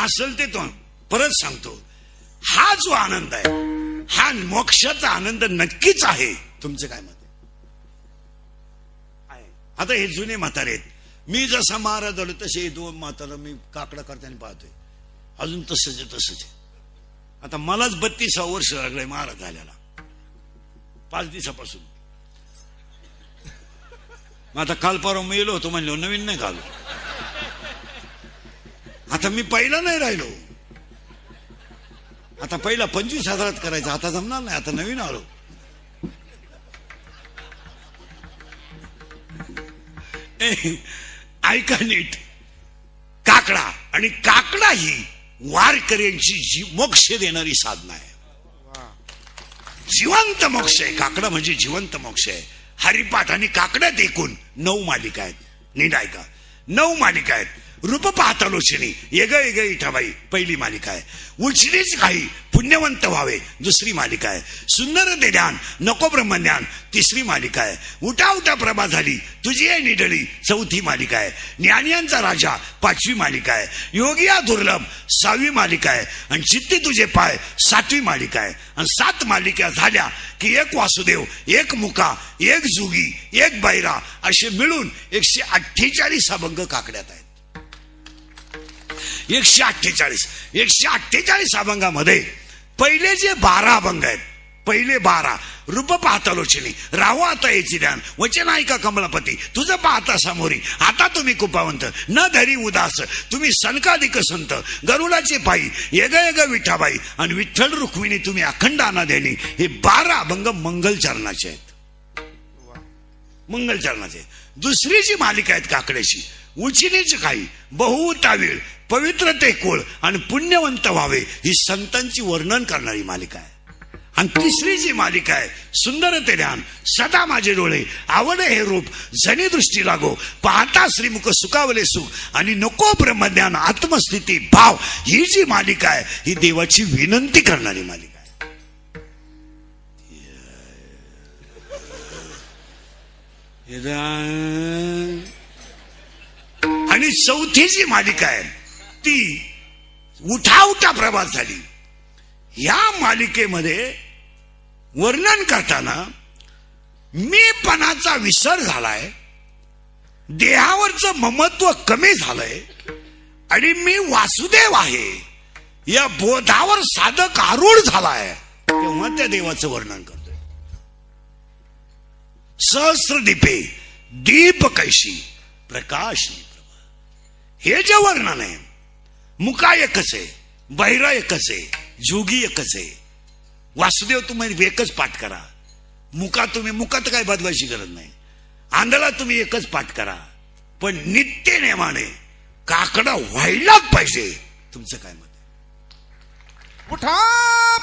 असेल ते तो परत सांगतो, हा जो आनंद आहे हा मोक्षाचा आनंद नक्कीच आहे. तुमचं काय मत आहे? आता हे जुने म्हातारे आहेत. मी जसा महाराज झालो तसे हे दोन म्हातारा मी काकडा करताना पाहतोय, अजून तसंच आहे. आता मलाच 32 वर्ष लागलंय महाराज झाल्याला, 5 दिवसापासून. मग आता काल परवा मी येलो होतो म्हणलो नवीन नाही घालू. आता मी पहिला नाही राहिलो. आता पहिला 25,000 करायचा, आता जमणार नाही. आता नवीन आलो. ऐका नीट, काकडा आणि काकडा ही वारकऱ्यांची मोक्ष देणारी साधना आहे. जिवंत मोक्ष आहे. काकडा म्हणजे जिवंत मोक्ष आहे. हरिपाठ आणि काकड्यात एकूण 9 मालिका आहेत. नीट ऐका, 9 मालिका आहेत. रूप पाहता लोचनी येग येग इठाबाई पहिली मालिका आहे. उचलीच काही पुण्यवंत व्हावे दुसरी मालिका आहे. सुंदर ते ध्यान नको ब्रह्मज्ञान तिसरी मालिका आहे. उठा उठा प्रभा झाली तुझी आहे निडळी चौथी मालिका आहे. ज्ञानियांचा राजा 5वी मालिका आहे. योगिया दुर्लभ 6वी मालिका आहे. आणि चित्ती तुझे पाय 7वी मालिका आहे. आणि 7 मालिका झाल्या की एक वासुदेव, एक मुका, एक जुगी, एक बैरा असे मिळून 148 अभंग काकड्यात आहेत. 148 अभंगामध्ये पहिले जे 12 अभंग आहेत, पहिले 12 रूप पाहता लोचनी राहो आता याची ध्यान वचन ऐका कमलापती तुझं पाहता समोरी आता तुम्ही कुपावंत न धरी उदास तुम्ही सनकाधिक संत गरुडाचे पायी येग येग विठाबाई आणि विठ्ठल रुक्मिणी तुम्ही अखंड आना देणी. हे 12 अभंग मंगलचरणाचे आहेत. मंगलचरणाचे. दुसरी जी मालिका आहेत काकड्याची उचिनीच काही बहुतावीळ पवित्रते कोळ आणि पुण्यवंत व्हावे ही संतांची वर्णन करणारी मालिका आहे. आणि तिसरी जी मालिका आहे सुंदर ते ध्यान सदा माझे डोळे आवडे हे रूप जनी दृष्टी लागो पाहता श्रीमुख सुखावले सुख आणि नको ब्रह्मज्ञान आत्मस्थिती भाव ही जी मालिका आहे ही देवाची विनंती करणारी मालिका आहे. आणि चौथी जी मालिका आहे ती उठा उठा प्रभात झाली. या मालिकेमध्ये वर्णन करताना मीपणाचा विसर झालाय, देहावरचं ममत्व कमी झालंय आणि मी वासुदेव आहे या बोधावर साधक आरूढ झालाय. तेव्हा त्या देवाचं वर्णन करतोय. सहस्र दीपे दीप कैशी प्रकाश हे जे वर्णन आहे. मुका एकच आहे, बहिरा एकच आहे, जोगी एकच आहे. वासुदेव तुम्ही एकच पाठ करा. मुका तुम्ही मुकात काय बदवायची गरज नाही. आंधळा तुम्ही एकच पाठ करा. पण नित्य नेमाने काकडा व्हायलाच पाहिजे. तुमचं काय मत आहे? उठा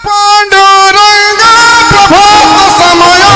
पांडुरंग प्रभात समया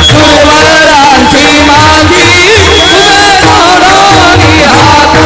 सुरवरांची मांदी तुझे सोडून हात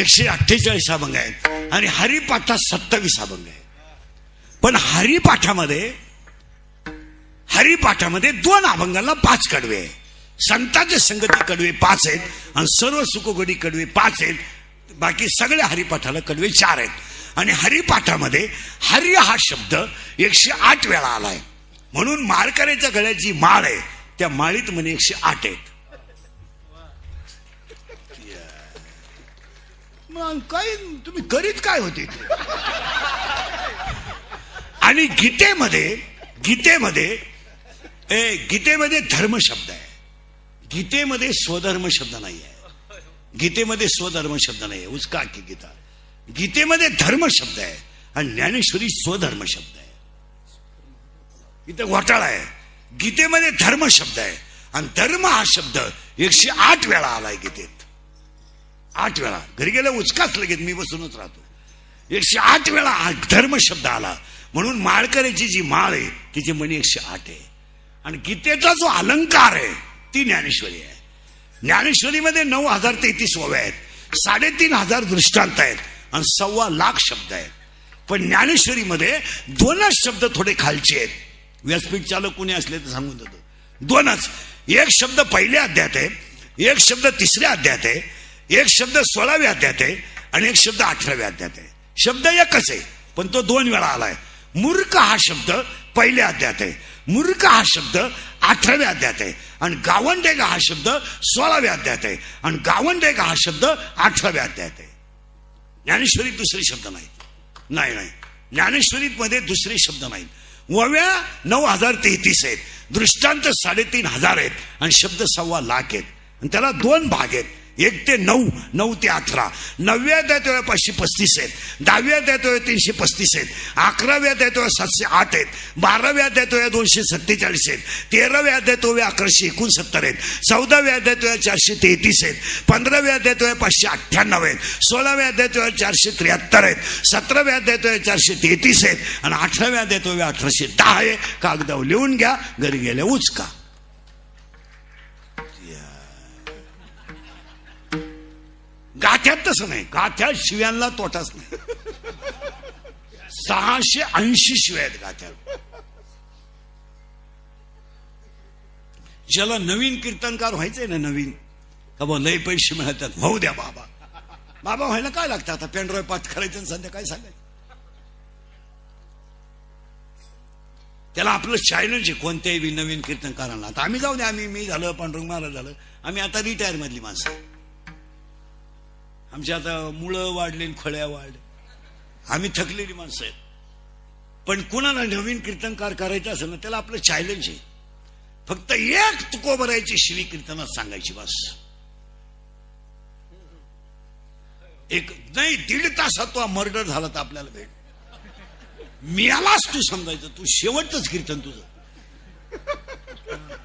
148 अभंग आहेत आणि हरिपाठात 27 अभंग आहेत. पण हरिपाठामध्ये 2 अभंगाला 5 कडवे आहे. संतांचे संगती कडवे 5 आहेत आणि सर्व सुखगडी कडवे 5 आहेत. बाकी सगळ्या हरिपाठाला कडवे 4 आहेत. आणि हरिपाठामध्ये हरि हा शब्द 108 वेळा आलाय. म्हणून माळकऱ्याच्या गळ्याची माळ आहे त्या माळीत म्हणे 108 आहेत. मग काय तुम्ही करीत काय होते. आणि गीतेमध्ये धर्म शब्द आहे. गीतेमध्ये स्वधर्म शब्द नाही आहे. गीतेमध्ये स्वधर्म शब्द नाही आहे. उचका की गीता. गीतेमध्ये धर्म शब्द आहे आणि ज्ञानेश्वरी स्वधर्म शब्द आहे. इथं घोटाळा आहे. गीतेमध्ये धर्म शब्द आहे आणि धर्म हा शब्द 108 वेळा आलाय गीतेत. 8 वेळा. घरी गेलं उचकाच लगेच मी बसूनच राहतो. 108 वेळा हा धर्म शब्द आला. म्हणून माळकऱ्याची जी माळ आहे तिची म्हणी 108 आहे. आणि गीतेचा जो अलंकार आहे ती ज्ञानेश्वरी आहे. ज्ञानेश्वरीमध्ये 9033 ओव्या आहेत. 3500 दृष्टांत आहेत आणि 1.25 लाख शब्द आहेत. पण ज्ञानेश्वरीमध्ये 2च शब्द थोडे खालचे आहेत. व्यासपीठ चालक कोणी असले तर सांगून देतो. 2च. एक शब्द पहिल्या अध्यायात आहे, एक शब्द 3ऱ्या अध्यायात आहे, एक शब्द 16व्या अध्यायात आहे आणि एक शब्द 18व्या अध्यायात आहे. शब्द एकच आहे पण तो 2 वेळा आलाय. मूर्ख हा शब्द पहिल्या अध्यायात आहे, मूर्ख हा शब्द 18व्या अध्यायात आहे आणि गावंडेगा हा शब्द 16व्या अध्यायात आहे आणि गावंडेगा हा शब्द 18व्या अध्यायात आहे. ज्ञानेश्वरीत दुसरे शब्द नाहीत. नाही ज्ञानेश्वरीत मध्ये दुसरे शब्द नाहीत. ओव्या 9033 आहेत, दृष्टांत 3500 आहेत आणि शब्द 1.25 लाख आहेत. आणि त्याला 2 भाग आहेत. 1 ते 9, 9 ते 18. 9व्या अध्यायात 535 आहेत, 10व्या अध्यायात 335 आहेत, 11व्या अध्यायात 708 आहेत, 12व्या अध्यायात 247 आहेत, 13व्या अध्यायात 1169 आहेत, 14व्या अध्यायात 433 आहेत, 15व्या अध्यायात 598 आहेत, 16व्या अध्यायात 473 आहेत, 17व्या अध्यायात 433 आहेत आणि 18व्या अध्यायात 1810 आहे. कागदावर लिहून घ्या, घरी गेल्या उचका. गाथ्यात तसं नाही. गाथ्यात शिव्यांना तोटाच नाही. 680 शिव्या आहेत गाथ्यात. ज्याला नवीन कीर्तनकार व्हायचंय ना, नवीन का बा लय पैसे मिळतात, होऊ द्या बाबा. बाबा व्हायला काय लागतं आता? पेनड्राईव्ह पाठ करायचं आणि संध्याकाळी सांगायचं. त्याला आपलं चॅलेंज आहे कोणत्याही नवीन कीर्तनकारांना. आता आम्ही जाऊ द्या, मी झालं, पांडुरंग महाराज झालं, आम्ही आता रिटायर मधली माणसं. आमच्या आता मुळं वाढले, खोळ्या वाढले, आम्ही थकलेली माणसं आहेत. पण कुणाला नवीन कीर्तनकार करायचं असेल ना, त्याला आपलं चॅलेंज आहे. फक्त एक तुकोबरायची शिवी कीर्तनात सांगायची बस. एक नाही 1.5 तासात तो मर्डर झाला तर आपल्याला भेट मिळालाच तू समजायचं. तू शेवटच कीर्तन तुझं,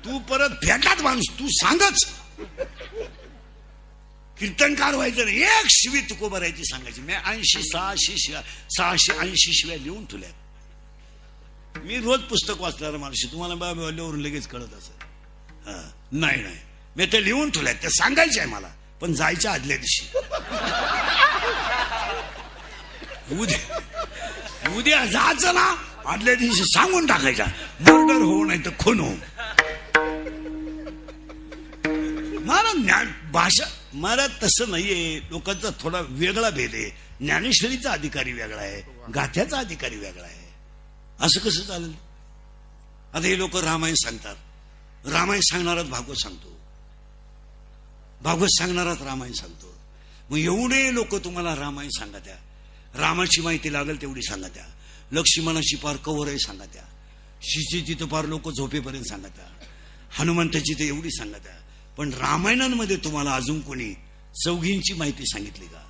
तू परत भेटात माणूस, तू सांगच. कीर्तनकार व्हायचं नाही, एक शिवी तुकोबरायची सांगायची. मी 680 शिव्या लिहून ठेवल्या. मी रोज पुस्तक वाचणार माणूस, तुम्हाला बाबावरून लगेच कळत असं. नाही मी ते लिहून ठेवल्यात, ते सांगायचे आहे मला. पण जायच्या आदल्या दिवशी उद्या जायचं ना, आदल्या दिवशी सांगून टाकायचा, मर्डर होऊ नाही तर खून होऊ. मला भाषा मला तसं नाहीये. लोकांचा थोडा वेगळा भेद आहे. ज्ञानेश्वरीचा अधिकारी वेगळा आहे, गाथ्याचा अधिकारी वेगळा आहे. असं कसं चालेल? आता हे लोक रामायण सांगतात, रामायण सांगणाराच भागवत सांगतो, भागवत सांगणाराच रामायण सांगतो. मग एवढे लोक तुम्हाला रामायण सांगा त्या, रामाची माहिती लागेल तेवढी सांगा त्या, लक्ष्मणाची पार कवरही सांगा त्या, शिशीची तर पार लोक झोपेपर्यंत सांगा त्या, हनुमंताची तर एवढी सांगा त्या. पण रामायणामध्ये तुम्हाला अजून कोणी चौघींची माहिती सांगितली का?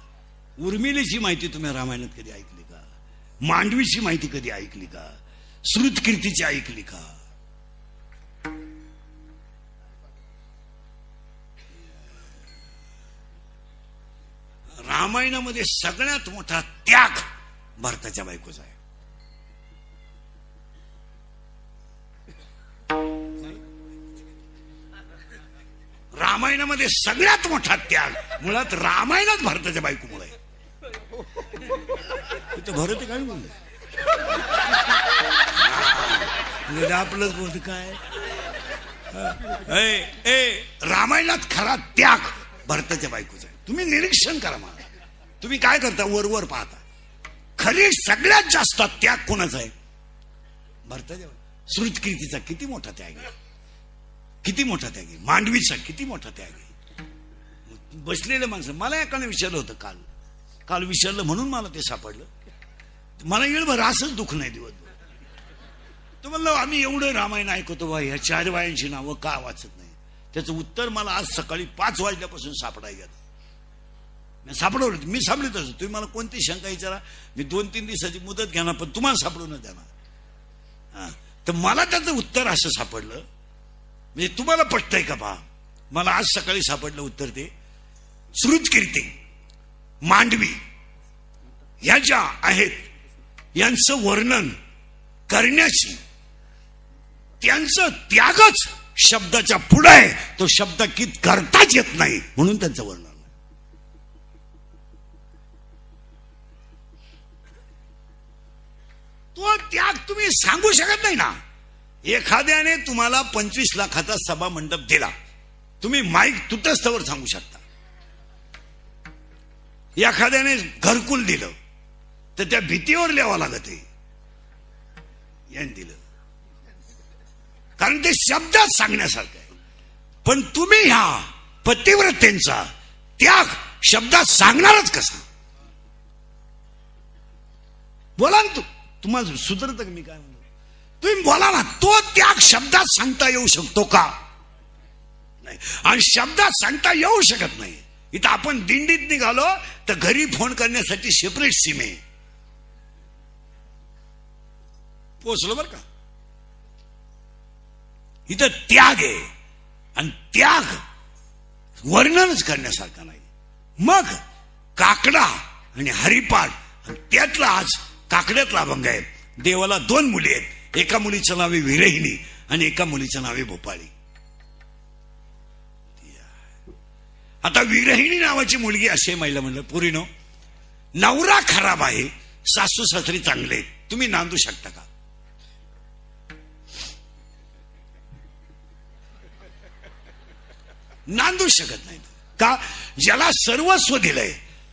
उर्मिलेची माहिती तुम्ही रामायणात कधी ऐकली का? मांडवीची माहिती कधी ऐकली का? श्रुतकीर्तीची ऐकली का? रामायणामध्ये सगळ्यात मोठा त्याग भरताच्या बायकोचा आहे. रामायणामध्ये सगळ्यात मोठा त्याग मुळात रामायणात भरताच्या बायकोमुळे आहे. तर भरत आहे काय बोलले आपलंच बोलत काय रामायणात खरा त्याग भरताच्या बायकोचा आहे. तुम्ही निरीक्षण करा मला. तुम्ही काय करता वर पाहता. खरी सगळ्यात जास्त त्याग कोणाचा आहे भरताच्या. श्रुतकीर्तीचा किती मोठा त्याग आहे, किती मोठा त्याग आहे. मांडवीचा किती मोठा त्याग आहे. बसलेले माणसं मला एकाने विचारलं होतं काल विचारलं म्हणून मला ते सापडलं. मला येळभर असंच दुःख नाही दिवसभर. तो म्हणलं आम्ही एवढं रामायण ऐकतो बा, ह्या 4 बायांची नावं का वाचत नाही. त्याचं उत्तर मला आज सकाळी 5 वाजल्यापासून सापडायला सापडवलं. मी सापडत असतो. तुम्ही मला कोणती शंका विचारा, मी 2-3 दिवसाची मुदत घेणार, पण तुम्हाला सापडून देणार. तर मला त्याचं उत्तर असं सापडलं, म्हणजे तुम्हाला पटतंय का पहा. मला आज सकाळी सापडलं उत्तर ते. श्रुतकीर्ती मांडवी ह्या ज्या आहेत यांचं वर्णन करण्याची त्यांचं त्यागच शब्दाच्या पुढे आहे. तो शब्द कित करताच येत नाही म्हणून त्यांचं वर्णन. तो त्याग तुम्ही सांगू शकत नाही ना. एखाद्याने तुम्हाला 25 लाखाचा सभा मंडप दिला, तुम्ही माईक तुटस्थवर सांगू शकता. एखाद्याने घरकुल दिलं तर त्या भीतीवर लिहावं लागत आहे यांनी दिलं, कारण ते शब्दात सांगण्यासारखं आहे. पण तुम्ही ह्या पतिव्रतेंचा त्याग शब्दात सांगणारच कसा. बोला ना. तुम्हाला सुधरत मी काय म्हणतो तुम्ही बोला ना. तो त्याग शब्दात सांगता येऊ शकतो का नाही. आणि शब्दात सांगता येऊ शकत नाही. इथं आपण दिंडीत निघालो तर घरी फोन करण्यासाठी सेपरेट सिम आहे. पोचलो बर का. इथं त्याग आहे आणि त्याग वर्णनच करण्यासारखा नाही. मग काकडा आणि हरिपाठ, आणि त्यातला आज काकड्यातला अभंग आहे. देवाला 2 मुली आहेत. एका मुलीचं नाव आहे विरहिणी आणि एका मुलीचं नाव आहे भोपाळी. आता विरहिणी नावाची मुलगी असे महिला म्हणलं, पुरीनो नवरा खराब आहे, सासू सासरी चांगले आहेत, तुम्ही नांदू शकता का. नांदू शकत नाही का. ज्याला सर्वस्व दिलंय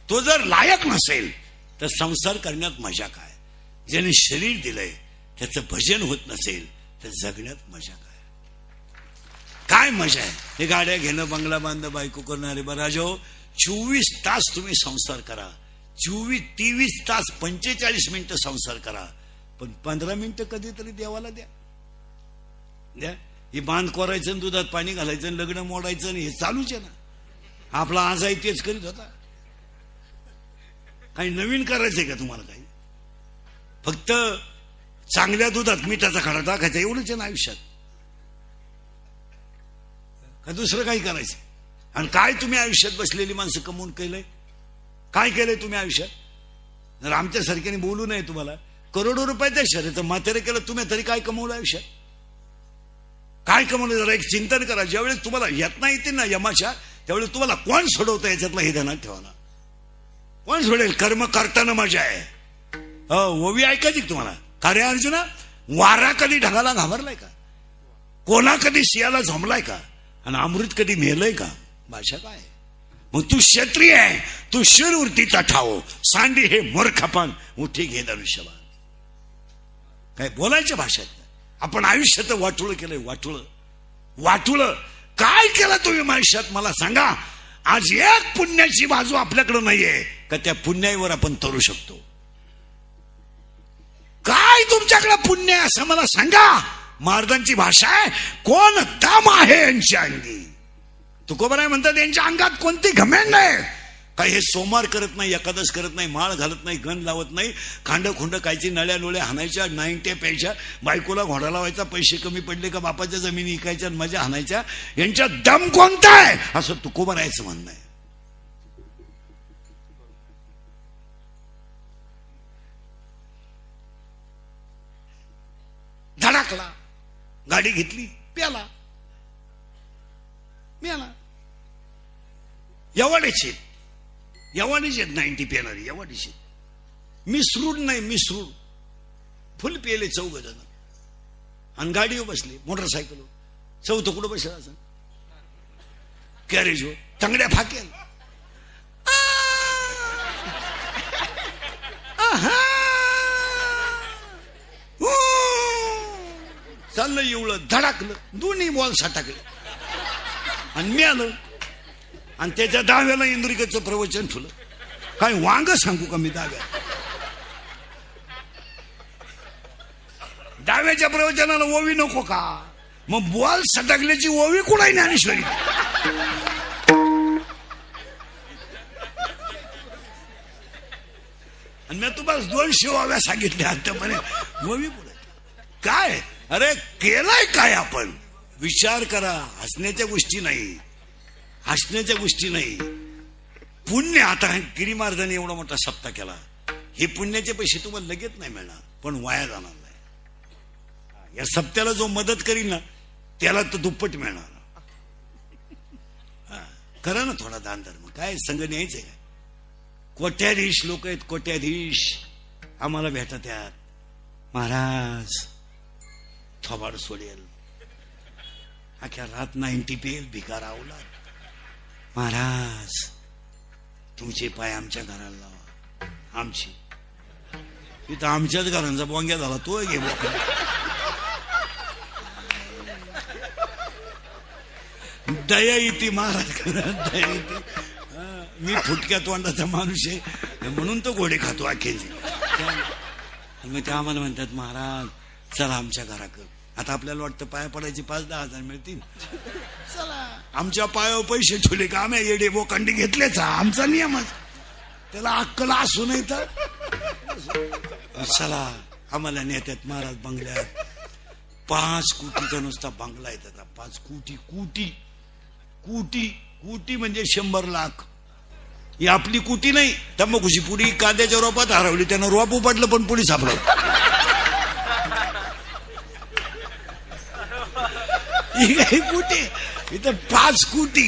तो जर लायक नसेल तर संसार करण्यात मजा काय. ज्याने शरीर दिलंय त्याचं भजन होत नसेल तर जगण्यात मजा काय. काय मजा आहे. हे गाड्या घेणं, बंगला बांधणं, बायको करणारे बराजो. 24 तास तुम्ही संसार करा, 23 तास 45 मिनिटं संसार करा, पण 15 मिनिटं कधीतरी देवाला द्या. हे बांध कोरायचं आणि दुधात पाणी घालायचं आणि लग्न मोडायचं आणि हे चालूच आहे ना. आपला आज आहे तेच करीत होता. काही नवीन करायचंय का तुम्हाला. काही फक्त चांगल्या दुधात मिठाचा खडा टाकायचा एवढंच आहे ना आयुष्यात. का दुसरं काही करायचं. आणि काय तुम्ही आयुष्यात बसलेली माणसं कमवून केलंय. काय केलंय तुम्ही आयुष्यात. जर आमच्यासारख्याने बोलू नये तुम्हाला. करोडो रुपयाचं शरीर म्हातारे केलं तुम्ही तरी काय कमवलं आयुष्यात. काय कमवलं जरा एक चिंतन करा. ज्यावेळेस तुम्हाला यातना येते ना यमाच्या, त्यावेळेस तुम्हाला कोण सोडवतं याच्यातला हे ध्यानात ठेवा ना. कोण सोडेल. कर्म करताना मजा आहे. ओवी ऐकायची तुम्हाला. कार्य अर्जुना, वारा कधी ढगाला घाबरलाय का. कोणा कधी सियाला झोंबलाय का. आणि अमृत कधी मेलय का. भाषा काय. मग तू क्षत्रिय आहे, तू शिरवृत्तीचा ठाव, सांडी हे मूर्खपण, उठी घे धनुष्यबाण. काय बोलायच्या भाषेत. आपण आयुष्याचं वाटुळ केलंय. वाटुळ काय केलं तुम्ही आयुष्यात मला सांगा. आज एक पुण्याची बाजू आपल्याकडे नाहीये का त्या पुण्याईवर आपण तरू शकतो. काय तुमच्याकडे पुण्य आहे असं मला सांगा. महाराजांची भाषा आहे, कोण दम आहे यांच्या अंगी. तुकोबराय म्हणतात यांच्या अंगात कोणती घमेंड आहे. काय हे सोमवार करत नाही, एकादश करत नाही, माळ घालत नाही, गण लावत नाही, खांड खुंड कायची नळ्या लोळ्या हाणायच्या, 90 प्यायच्या, बायकोला घोडा लावायचा, पैसे कमी पडले का बापाच्या जमिनी इकायच्या आणि मजा हाणायच्या. यांच्या दम कोणता आहे असं तुकोबरायचं म्हणणं आहे. धडाकला, गाडी घेतली, प्याला, मिळाला. एवढेच 90 पेणारी एवढीशी. मिसरूड नाही मिसरूड फुल पेले 4 जण आणि गाडीवर बसले मोटरसायकल चौथं कुठं बसला असं कॅरेज हो तंगड्या फाकेल चाललं एवढं धडाकलं दोन्ही बॉल सटाकले आणि मी आलं आणि त्याच्या 10व्याला इंद्रिकेचं प्रवचन ठेवलं काय वांग सांगू का मी 10व्याच्या प्रवचनाला ओवी नको का मग बॉल सटकल्याची ओवी कुणाही ज्ञानेश्वरी आणि मी तुम्हाला 200 ओव्या सांगितल्या आता म्हणे ओवी पुढे काय अरे केलाय काय आपण विचार करा हसण्याच्या गोष्टी नाही हसण्याच्या गोष्टी नाही पुण्य आता गिरी महाराजांनी एवढा मोठा सप्ताह केला हे पुण्याचे पैसे तुम्हाला लगेच नाही मिळणार पण वाया जाणार नाही या सप्त्याला जो मदत करील ना त्याला तर दुप्पट मिळणार करा ना थोडा दान धर्म काय संघ न्यायचंय काय कोट्याधीश लोक आहेत कोट्याधीश आम्हाला भेटत यात महाराज थोबाड सोडेल अख्या रात 90 पेल भिकार आवला महाराज तुमचे पाय आमच्या घराला लावा आमची इथं आमच्याच घरांचा बोंग्या झाला तो घे दया येते महाराज दया येते मी फुटक्या तोंडाचा माणूस आहे म्हणून तो घोडे खातो अखेरची मग ते आम्हाला म्हणतात महाराज चला आमच्या घराकडे आता आपल्याला वाटतं पाया पडायचे 5-10 हजार मिळतील चला आमच्या पायावर पैसे ठेवले का आम्ही येडे बोकांडी घेतलेच आमचा नियमच त्याला अक्कल असू नाही तर चला आम्हाला नेत्यात महाराज बंगल्यात 5 कोटीचा नुसता बंगला आहे त्याचा 5 कोटी कोटी कोटी कोटी म्हणजे 100 लाख ही आपली कुटी नाही तंबाखूची पुडी कांद्याच्या रोपात हरवली त्यानं रोप उपटलं पण पुढे सापडलं कुठे इथं 5 कोटी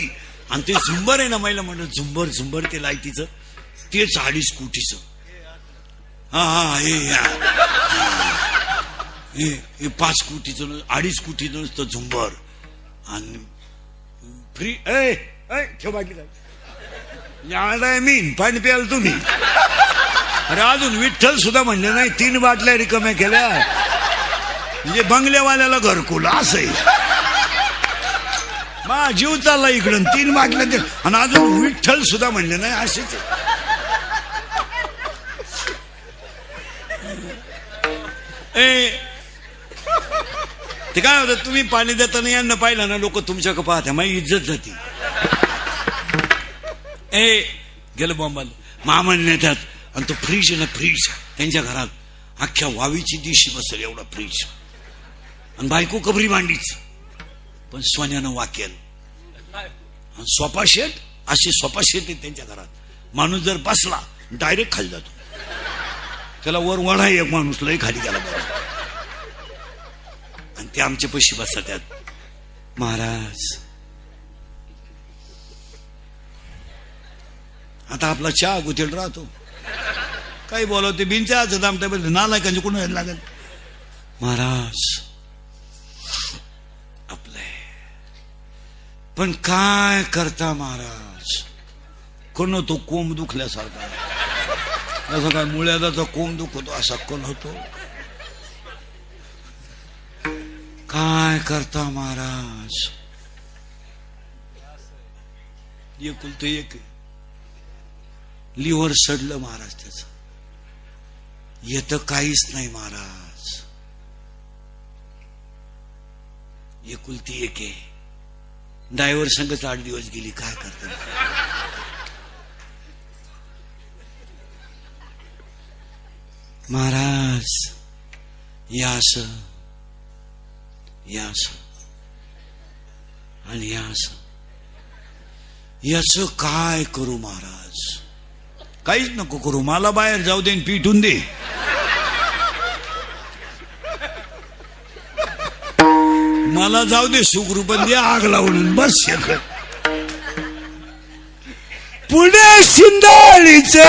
आणि ते झुंबर आहे ना महिला म्हणत झुंबर झुंबर ते लाईटीचं तेच 2.5 कोटीचं हा हे 5 कोटीचं 2.5 कोटीचं नुसतं झुंबर आणि फ्री ठेव बाटली काय याडाय मीन पाणी प्याल तुम्ही अरे अजून विठ्ठल सुद्धा म्हणले नाही 3 बाटल्या रिकाम्या केल्या म्हणजे बंगल्यावाल्याला घरकुल असंय मा जीव चालला इकडून 3 बाटल्या ते आणि अजून विठ्ठल सुद्धा म्हणले नाही असेच ते काय होतं तुम्ही पाणी देताना यांना पाहिलं ना लोक तुमच्याकडे पाहत्या माझी इज्जत जाती गेलं बॉम्बाल मामन नेतात आणि तो फ्रीज आहे ना फ्रीज त्यांच्या घरात अख्ख्या वावीची दिशी बसेल एवढा फ्रीज आणि बायको कबरी मांडीच पण सोन्यानं वाकेल सोफा शेट असे सोफा शेट आहेत त्यांच्या घरात माणूस जर बसला डायरेक्ट खाली जातो त्याला वर वडा एक माणूस लय खाली गेला आणि ते आमचे पैसे बसतात त्यात महाराज आता आपला चहा गुतेल राहतो काही बोलावते बिनच्याचं दामटा नालायकांचे कोण व्हायला लागेल महाराज आपले पण काय करता महाराज कोण तो कोंब दुखल्यासारखा असं काय मुळ्याचा कोंब दुखतो असा कोण होतो काय करता महाराज एकुलते एक लिव्हर सडलं महाराज त्याच येतं काहीच नाही महाराज एकुलती एक आहे ड्रायव्हर संगच 8 दिवस गेली काय करता महाराज यास आणि यास याच काय करू महाराज काहीच नको करू मला बाहेर जाऊ दे पिटून दे मला जाऊ दे सुखरूपंदी आग लावून बस पुढे शिंदाळीचे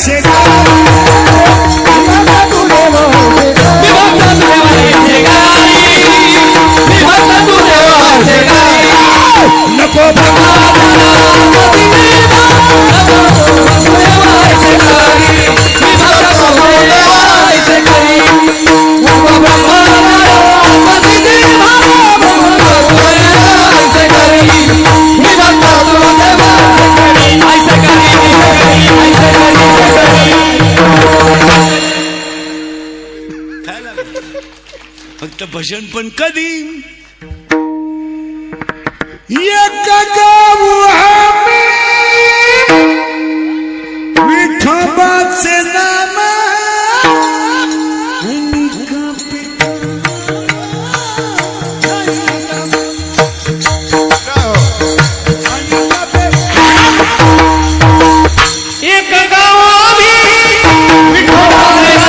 ऐसे गाई नको फक्त भजन पण कधी एक गाव विठोबाचे नाम एक गावी विठोबाचे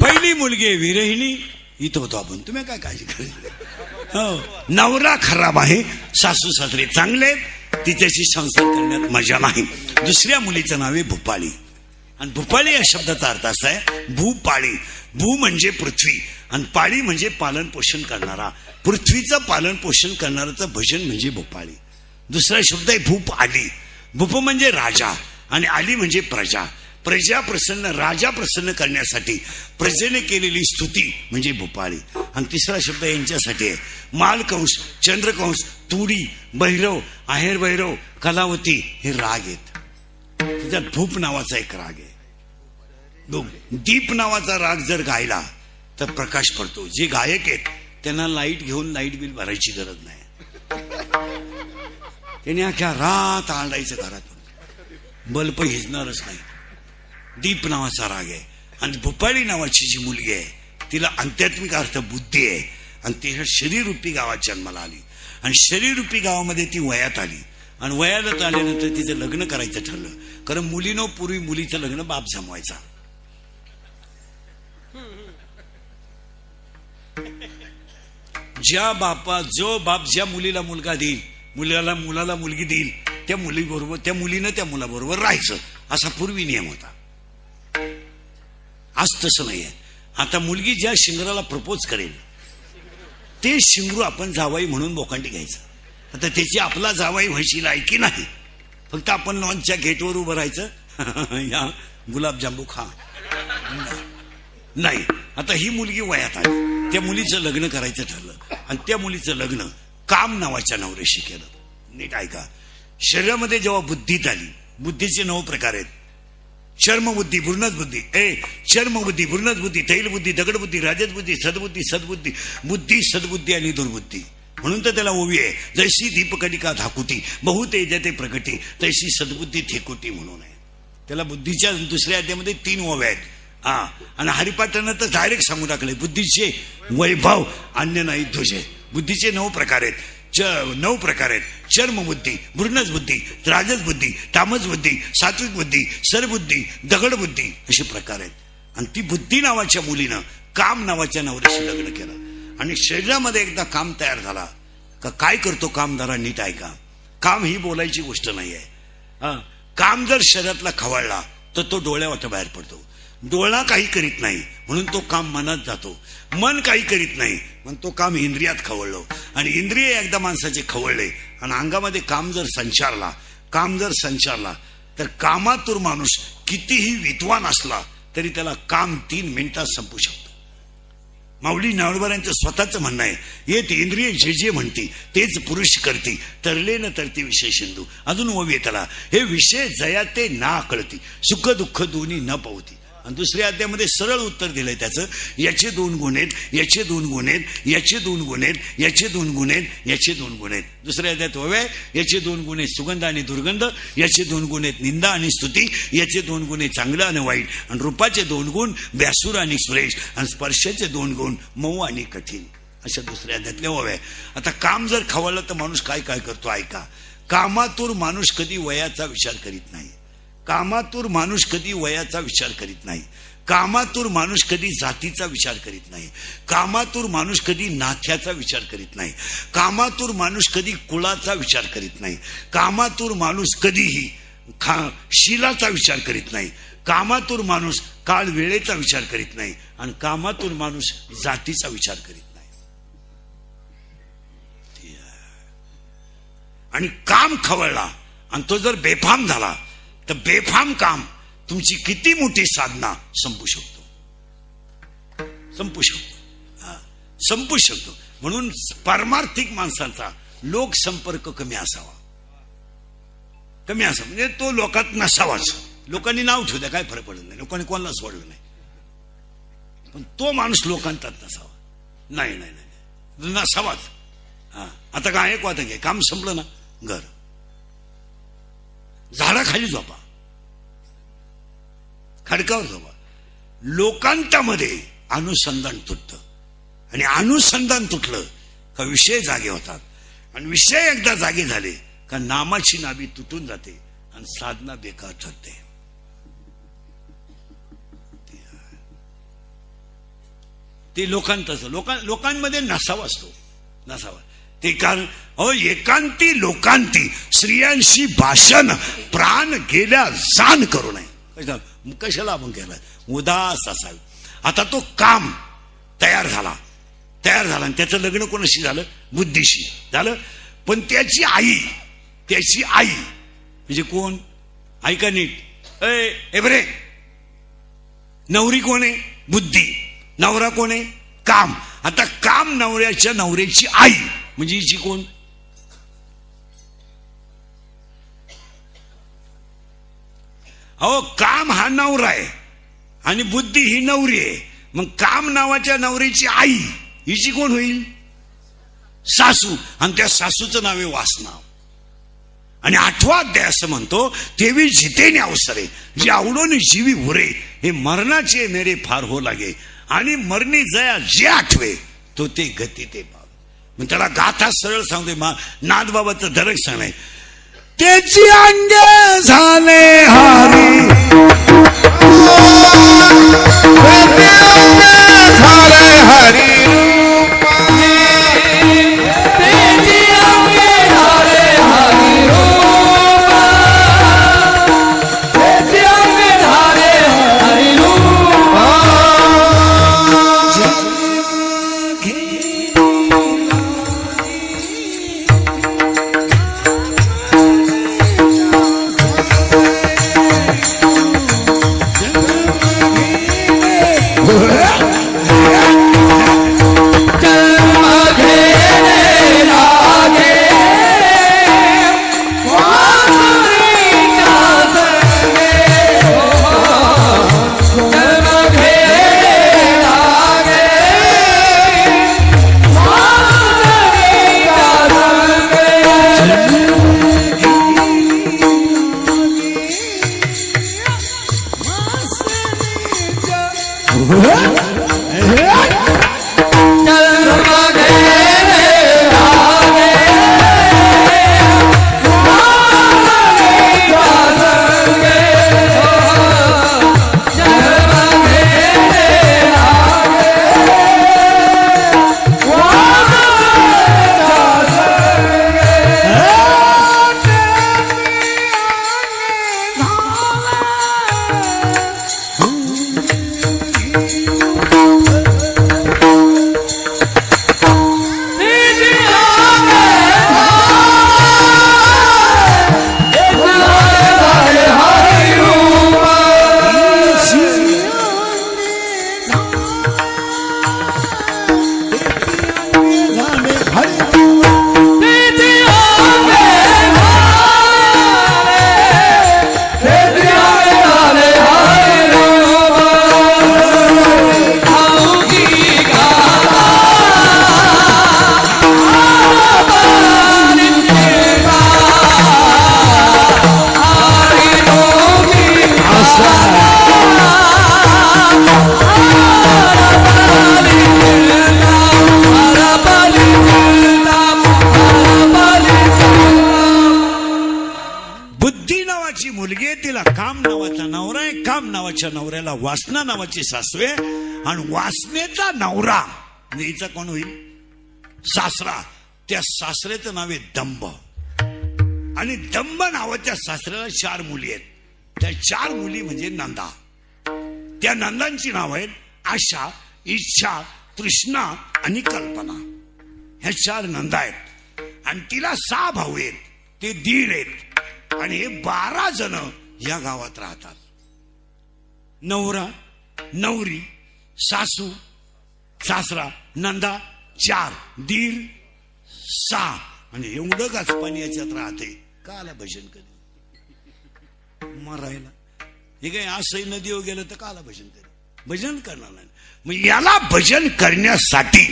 पहिली मुलगी विरहिणी इथं होतो आपण. तुम्ही काय काळजी करायची. हो, नवरा खराब आहे, सासू सासरे चांगले, तिच्याशी संसार करण्यात मजा नाही. दुसऱ्या मुलीचं नाव आहे भूपाळी. आणि भूपाळी या शब्दाचा अर्थ असा आहे भूपाळी. भू म्हणजे पृथ्वी आणि पाळी म्हणजे पालन पोषण करणारा. पृथ्वीचं पालन पोषण करणाराचं भजन म्हणजे भूपाळी. दुसरा शब्द आहे भूप आली. भूप म्हणजे राजा आणि आली म्हणजे प्रजा. प्रजा प्रसन्न, राजा प्रसन्न करण्यासाठी प्रजेने केलेली स्तुती म्हणजे भूपाळी. आणि तिसरा शब्द यांच्यासाठी आहे मालकंस, चंद्रकंस, तुडी, भैरव, आहेर भैरव, कलावती हे राग आहेत. त्याच्यात भूप नावाचा एक राग आहे. दीप नावाचा राग जर गायला तर प्रकाश पडतो. जे गायक आहेत त्यांना लाईट घेऊन लाईट बिल भरायची गरज नाही. त्याने अख्या रात आरडायचं घरातून, बल्ब हिजणारच नाही. दीप नावाचा राग आहे. आणि भूपाळी नावाची जी मुलगी आहे तिला आध्यात्मिक अर्थ बुद्धी आहे आणि तिच्या शरीररूपी गावात जन्माला आली. आणि शरीररूपी गावामध्ये ती वयात आली. आणि वयात आल्यानंतर तिचं लग्न करायचं ठरलं. कारण मुलीनं पूर्वी मुलीचं लग्न बाप जमवायचा. जो बाप ज्या मुलीला मुलगा देईल, मुलाला मुलगी देईल, त्या मुलीबरोबर, त्या मुलीनं त्या मुलाबरोबर राहायचं असा पूर्वी नियम होता. आज तसं नाहीये. आता मुलगी ज्या शिंगराला प्रपोज करेल ते शिंगरू आपण जावाई म्हणून बोकांडी घ्यायचं. आता त्याची आपला जावाई व्हायची लायकी नाही. फक्त आपण लॉन्चच्या गेटवर उभं राहायचं, या गुलाबजांबू खा नाही. आता ही मुलगी वयात आली, त्या मुलीचं लग्न करायचं ठरलं आणि त्या मुलीचं लग्न काम नावाच्या नवऱ्याशी केलं. नीट ऐका, शरीरामध्ये जेव्हा बुद्धीत आली, बुद्धीचे 9 प्रकार आहेत. चर्मबुद्धी भूर्णज बुद्धी चर्मबुद्धी भूर्णज बुद्धी तैलबुद्धी दगडबुद्धी राजसबुद्धी सद्बुद्धी सद्बुद्धी बुद्धी सद्बुद्धी आणि दुर्बुद्धी. म्हणून तर त्याला ओवी आहे, जैसी दीपकलिका धाकुती बहु तेजते प्रकटी तैसी सद्बुद्धी थेकुटी म्हणून आहे. त्याला बुद्धीच्या दुसऱ्या अध्यायामध्ये 3 ओव्या आहेत. आणि हरिपाठानं तर डायरेक्ट सांगून टाकले बुद्धीचे वैभव अन्य नाही तुझे. बुद्धीचे 9 प्रकार आहेत. 9 प्रकार आहेत. चर्मबुद्धी भूर्णज बुद्धी राजस बुद्धी तामस बुद्धी सात्विक बुद्धी सरबुद्धी दगड बुद्धी असे प्रकार आहेत. आणि ती बुद्धी नावाच्या मुलीनं काम नावाच्या नवऱ्याशी लग्न केलं. आणि शरीरामध्ये एकदा काम तयार झाला का काय करतो कामदारा नीट ऐका. काम ही बोलायची गोष्ट नाही आहे. काम जर शरीरातला खवळला तर तो डोळ्यावाटा बाहेर पडतो. डोळा काही करीत नाही म्हणून तो काम मनात जातो. मन काही करीत नाही म्हणून तो काम इंद्रियात खवळलो. आणि इंद्रिय एकदा माणसाचे खवळले आणि अंगामध्ये काम जर संचारला तर कामातूर माणूस कितीही विद्वान असला तरी त्याला काम 3 मिनिटात संपू शकतो. माऊली नावडबारांचं स्वतःच म्हणणं आहे, येत इंद्रिय जे जे म्हणती तेच पुरुष करती तरले न तरती विषय सिंधू. अजून ओवी त्याला हे विषय जया ते ना कळती सुख दुःख दोन्ही न पावती. आणि दुसऱ्या अध्यायामध्ये सरळ उत्तर दिलंय त्याचं, याचे 2 गुण आहेत याचे 2 गुण आहेत याचे 2 गुण आहेत याचे 2 गुण आहेत याचे 2 गुण आहेत. दुसऱ्या अध्यायात ओव्या याचे 2 गुण आहेत सुगंध आणि दुर्गंध याचे 2 गुण आहेत निंदा आणि स्तुती याचे 2 गुण आहेत चांगलं आणि वाईट. आणि रूपाचे 2 गुण व्यासूर आणि सुरेश आणि स्पर्शाचे 2 गुण मऊ आणि कठीण अशा दुसऱ्या अध्यायातल्या ओव्या. आता काम जर खवळलं तर माणूस काय काय करतो ऐका. कामातूर माणूस कधी वयाचा विचार करीत नाही. कामातूर माणूस कधी वयाचा विचार करीत नाही. कामातूर माणूस कधी जातीचा विचार करीत नाही. कामातूर माणूस कधी नाथ्याचा विचार करीत नाही. कामातूर माणूस कधी कुळाचा विचार करीत नाही. कामातूर माणूस कधीही शिलाचा विचार करीत नाही. कामातूर माणूस काळ वेळेचा विचार करीत नाही. आणि कामातूर माणूस जातीचा विचार करीत नाही. आणि काम खवळला आणि तो जर बेफाम झाला तर बेफाम काम तुमची किती मोठी साधना संपू शकतो. म्हणून पारमार्थिक माणसाचा लोकसंपर्क कमी असावा म्हणजे तो लोकात नसावाच. लोकांनी नाव ठेवू द्या काय फरक पडत नाही. लोकांनी कोणाला सोडलं नाही पण तो माणूस लोकांतात नसावा. नाही नसावाच. आता काय एक वाद घे काम संपलं ना घर झाडाखाली झोपा खडकावर झोपा. लोकांतामध्ये अनुसंधान तुटतं आणि अनुसंधान तुटलं का विषय जागे होतात. आणि विषय एकदा जागे झाले का नामाची नाभी तुटून जाते आणि साधना बेकार ठरते. ते लोकांमध्ये नसावा असतो नसावा. ते कारण एकांती लोकांती स्त्रियांशी भाषण प्राण गेल्या जाण करू नये. कशाला आपण केलाय उदास असावी. आता तो काम तयार झाला आणि त्याचं लग्न कोणाशी झालं बुद्धीशी झालं. पण त्याची आई म्हणजे कोण ऐका नीट ए बरे नवरी कोण आहे बुद्धी नवरा कोण आहे काम. आता काम नवऱ्याची आई म्हणजे हिची कोण काम हा नवरा आहे आणि बुद्धी ही नवरी आहे. मग काम नावाच्या नवरीची आई हिची कोण होईल सासू. आणि त्या सासूचं नाव आहे वासना. आणि 8वा अध्याय असं म्हणतो तेवी जितेने अवसरे जी आवडून जीवी उरे हे मरणाचे मेरे फार हो लागे आणि मरणी जया जे आठवे तो ते गती ते पाव. मग त्याला गाथा सरळ सांगतोय नाथबाबाचं धडक सांगणे त्याची अंगे झाले हारी झाले हरी मुलगी आहे, तिला काम नावाचा नवरा आहे, काम नावाच्या नवऱ्याला वासना नावाची सासू आहे, आणि वासनेचा नवरा हिचा कोण होईल? सासरा. त्या सासऱ्याचं नाव आहे दंभ, आणि दंभ नावाच्या सासऱ्याला 4 मुली आहेत. त्या 4 मुली म्हणजे नंदा. त्या नंदांची नाव आहेत आशा, इच्छा, तृष्णा आणि कल्पना. ह्या 4 नंदा आहेत, आणि तिला 6 भाऊ आहेत, ते दीड आहेत, आणि हे 12 जण या गावात राहतात. नवरा, नवरी, सासू, सासरा, नंदा 4, दीड 6, आणि एवढं गाचपाणी याच्यात राहते. काला भजन कधी मरायला हे काय असंही नदीवर गेलं तर काला भजन कधी भजन करणार नाही. मग याला भजन करण्यासाठी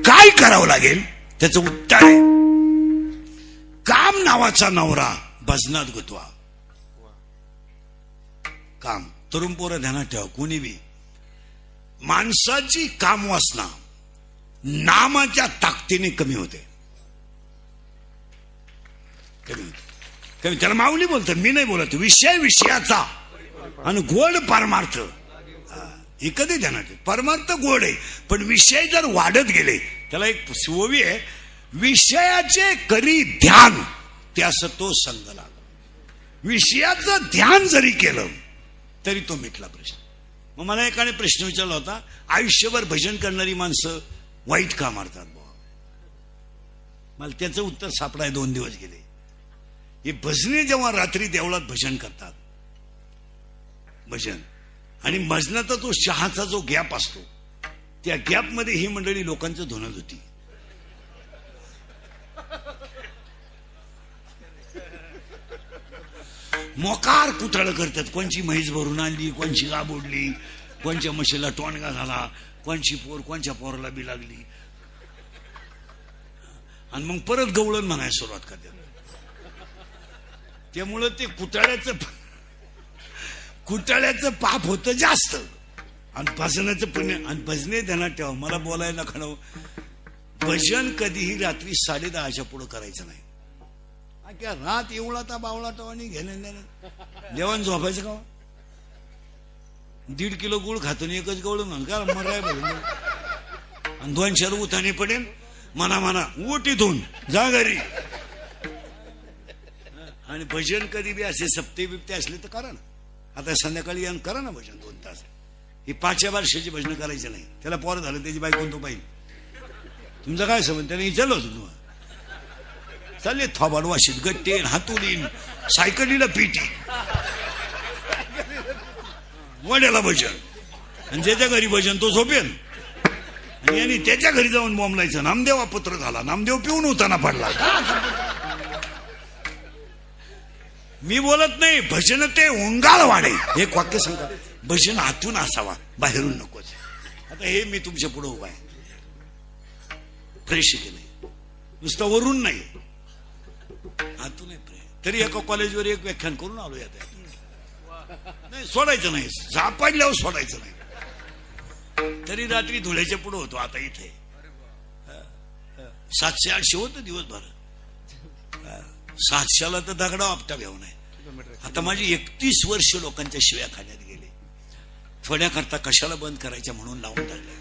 काय करावं लागेल? त्याचं उत्तर आहे काम नावाचा नवरा भजनात गुतवा. काम. तरुण पोरं ध्यानात ठेवा, कोणी बी माणसाची काम वासना नामाच्या ताकदीने कमी होते. कमी त्याला माऊली बोलतो, मी नाही बोलत. विषय विषयाचा आणि गोड परमार्थ हे कधी ध्यानात ठेव. परमार्थ गोड आहे, पण विषय जर वाढत गेले, त्याला एक ओवी आहे, विषयाचे करी ध्यान त्यास तो संग लाग. विषयाचं ध्यान जरी केलं तरी तो मिटला प्रश्न. मग मला एकाने प्रश्न विचारला होता, आयुष्यभर भजन करणारी माणसं वाईट का मारतात बुवा? मला त्याचं उत्तर सापडाय 2 दिवस गेले. हे भजने जेव्हा रात्री देवळात भजन करतात, भजन आणि भजनाचा तो चहाचा जो गॅप असतो, त्या गॅप मध्ये ही मंडळी लोकांचं धुणत होती. मोकार कुतळ करतात. कोणची म्हैस भरून आणली, कोणची गाबोडली, कोणच्या म्हशीला टोणगा झाला, कोणची पोर कोणच्या पोराला बी लागली, आणि मग परत गवळण म्हणायला सुरुवात करतात. त्यामुळं ते कुटाळ्याचं पाप होतं जास्त, आणि भजनाचं पुण्य. आणि भजने ध्यानात ठेवा, मला बोलायला खणव, भजन कधीही रात्री 10:30च्या पुढे करायचं नाही. रात एवढा बावळा टवानी घेणे देवान झोपायचं का? 1.5 किलो गुळ खातो, 1च गवळून का मराय बोल, आणि 2 उताने पडेल. म्हणा उठ इथून जा घरी. आणि भजन कधी बी असे सप्ते बिप्ते असले तर करा ना. आता संध्याकाळी यान करा ना भजन 2 तास. ही 5 वर्षाची भजन करायची नाही. त्याला पोर झालं, त्याची बायको तो पाहिजे. तुमचं काय समज? त्याने विचारलं होतं तुम्हाला, चालले थोबाड वाशीत गट्टेन हातुडीन सायकलीला पिटी वड्याला भजन, आणि ज्याच्या घरी भजन तो झोपेल, आणि यांनी त्याच्या घरी जाऊन बोंबलायचं. नामदेवा पुत्र झाला, नामदेव पिऊन उताना पडला. मी बोलत नाही, भजन ते ओंगाळ वाढे. एक वाक्य सांगा, भजन आतून असावा, बाहेरून नकोच. आता हे मी तुमच्या पुढे उभा आहे, फ्रेश केलंय, नुसतं वरून नाही, आतून आहे फ्रेश. तरी एका कॉलेजवर एक व्याख्यान करून आलो. यात नाही सोडायचं नाही, सापडल्यावर सोडायचं नाही. तरी रात्री धुळ्याच्या पुढे होतो. आता इथे 700-800 होतं दिवसभर. 700ला तर दगडा आपटा घेऊन आहे. आता माझी 31 वर्ष लोकांच्या शिव्या खाण्यात गेले. थोड्या करता कशाला बंद करायच्या म्हणून लावून धरले.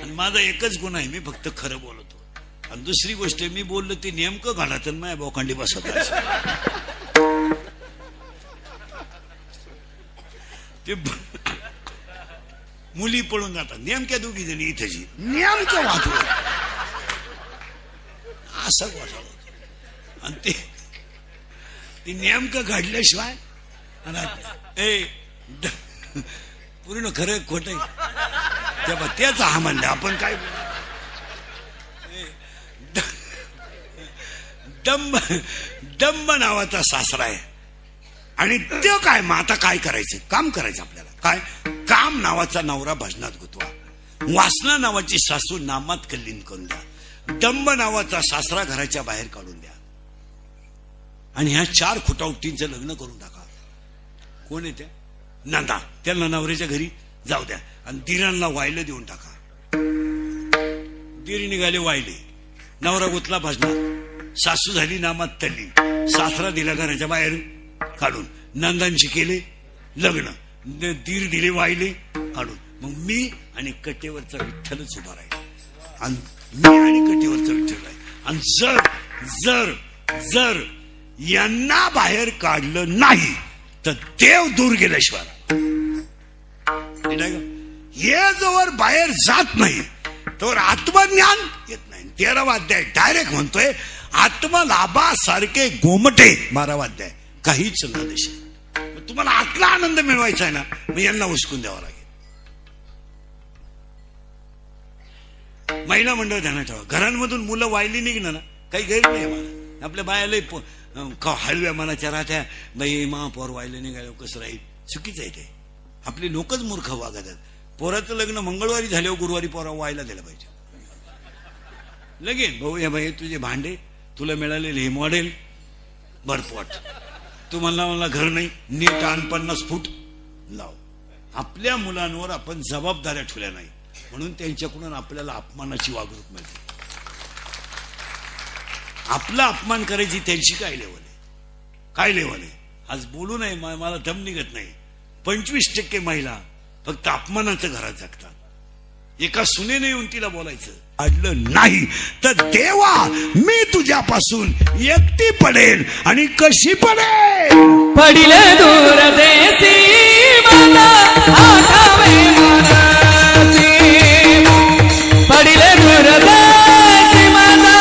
आणि माझा एकच गुण आहे, मी फक्त खरं बोलतो. आणि दुसरी गोष्ट, मी बोललो ते नेमकं घालत माझ्या बोकांडी बसत ते मुली पळून जातात. नेमक्या दोघी जणी इथेची नेमकं वाचलो असं वाटलं. आणि ते नेमकं घडल्याशिवाय पूर्ण खरं खोट तेव्हा तेच हा म्हणलं आपण काय डंब नावाचा सासरा आहे. आणि ते काय, मग आता काय करायचं, काम करायचं आपल्याला. काय काम, नावाचा नवरा भजनात गुतवा, वासना नावाची सासू नामात कल्लीन करून द्या, डंब नावाचा सासरा घराच्या बाहेर काढून द्या, आणि ह्या 4 खुटावटींचं लग्न करून टाका. कोण येते? नंदा. त्यांना नवऱ्याच्या घरी जाऊ द्या आणि दिरांना वायलं देऊन टाका. दिरी निघाले वायले, नवरा गुतला भजनात, सासू झाली नामात तल्ली, सासरा दिला घराच्या बाहेर काढून, नंदांची केले लग्न, दीर दिले वायले काढून. मग मी आणि कटेवरचा विठ्ठलच उभा राहील. आणि मी आणि कटेवरचा विठ्ठल आहे. आणि जर जर जर यांना बाहेर काढलं नाही तर देव दूर गेल्याशिवाय हे जोवर बाहेर जात नाही तोवर आत्मज्ञान येत नाही. 13वा अध्याय डायरेक्ट म्हणतोय, आत्मलाभासारखे गोमटे 12वा अध्याय काहीच न देश. तुम्हाला आतला आनंद मिळवायचा आहे ना, मग यांना उचकून द्यावा लागेल. महिला मंडळ ध्यानात ठेवा. घरांमधून मुलं वायली निघणं ना काही गैर नाही मला. आपल्या बायाला हळव्या मनाच्या राहत्या, बाई महापौर वायले निघाले कसं राहील. चुकीचं आहे ते. आपले लोकच मूर्ख वागतात. पोराचं लग्न मंगळवारी झाल्यावर गुरुवारी पोरा व्हायला दिलं पाहिजे. लगेच भाऊ, या बाई तुझे भांडे, तुला मिळालेले हे मॉडेल भरपोट, तुम्हाला मला घर नाही, नीट आण 50 फूट लाव. आपल्या मुलांवर आपण जबाबदाऱ्या ठेवल्या नाही म्हणून त्यांच्याकडून आपल्याला अपमानाची वागणूक मिळते. आपला अपमान करायची त्यांची काय लेवल आहे, काय लेवल आहे. आज बोलू नये, मला दम निघत नाही. 25% महिला फक्त अपमानाचं घरात जगतात. एका सुनेने येऊन तिला बोलायचं अडलं नाही तर देवा मी तुझ्यापासून एकटी पडेल. आणि कशी पडेल? पडिले दूर देसी मला आठावे मनसी, पडिले दूर देसी मला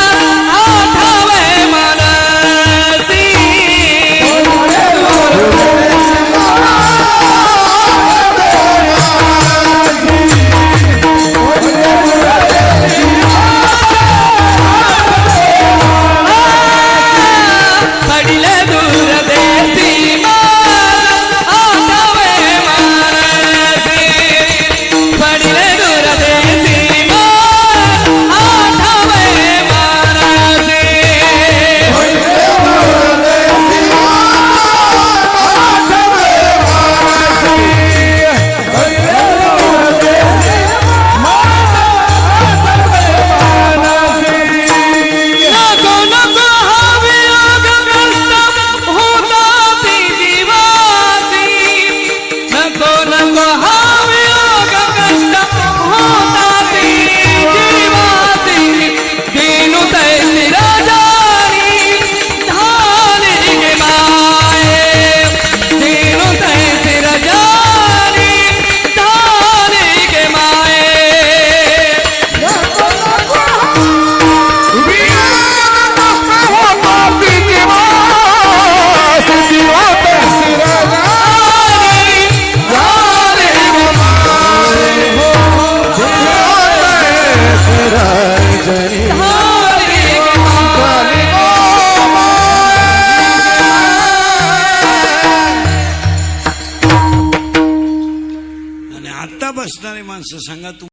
आठावे मनसी. आता बसणारे माणसं सांगा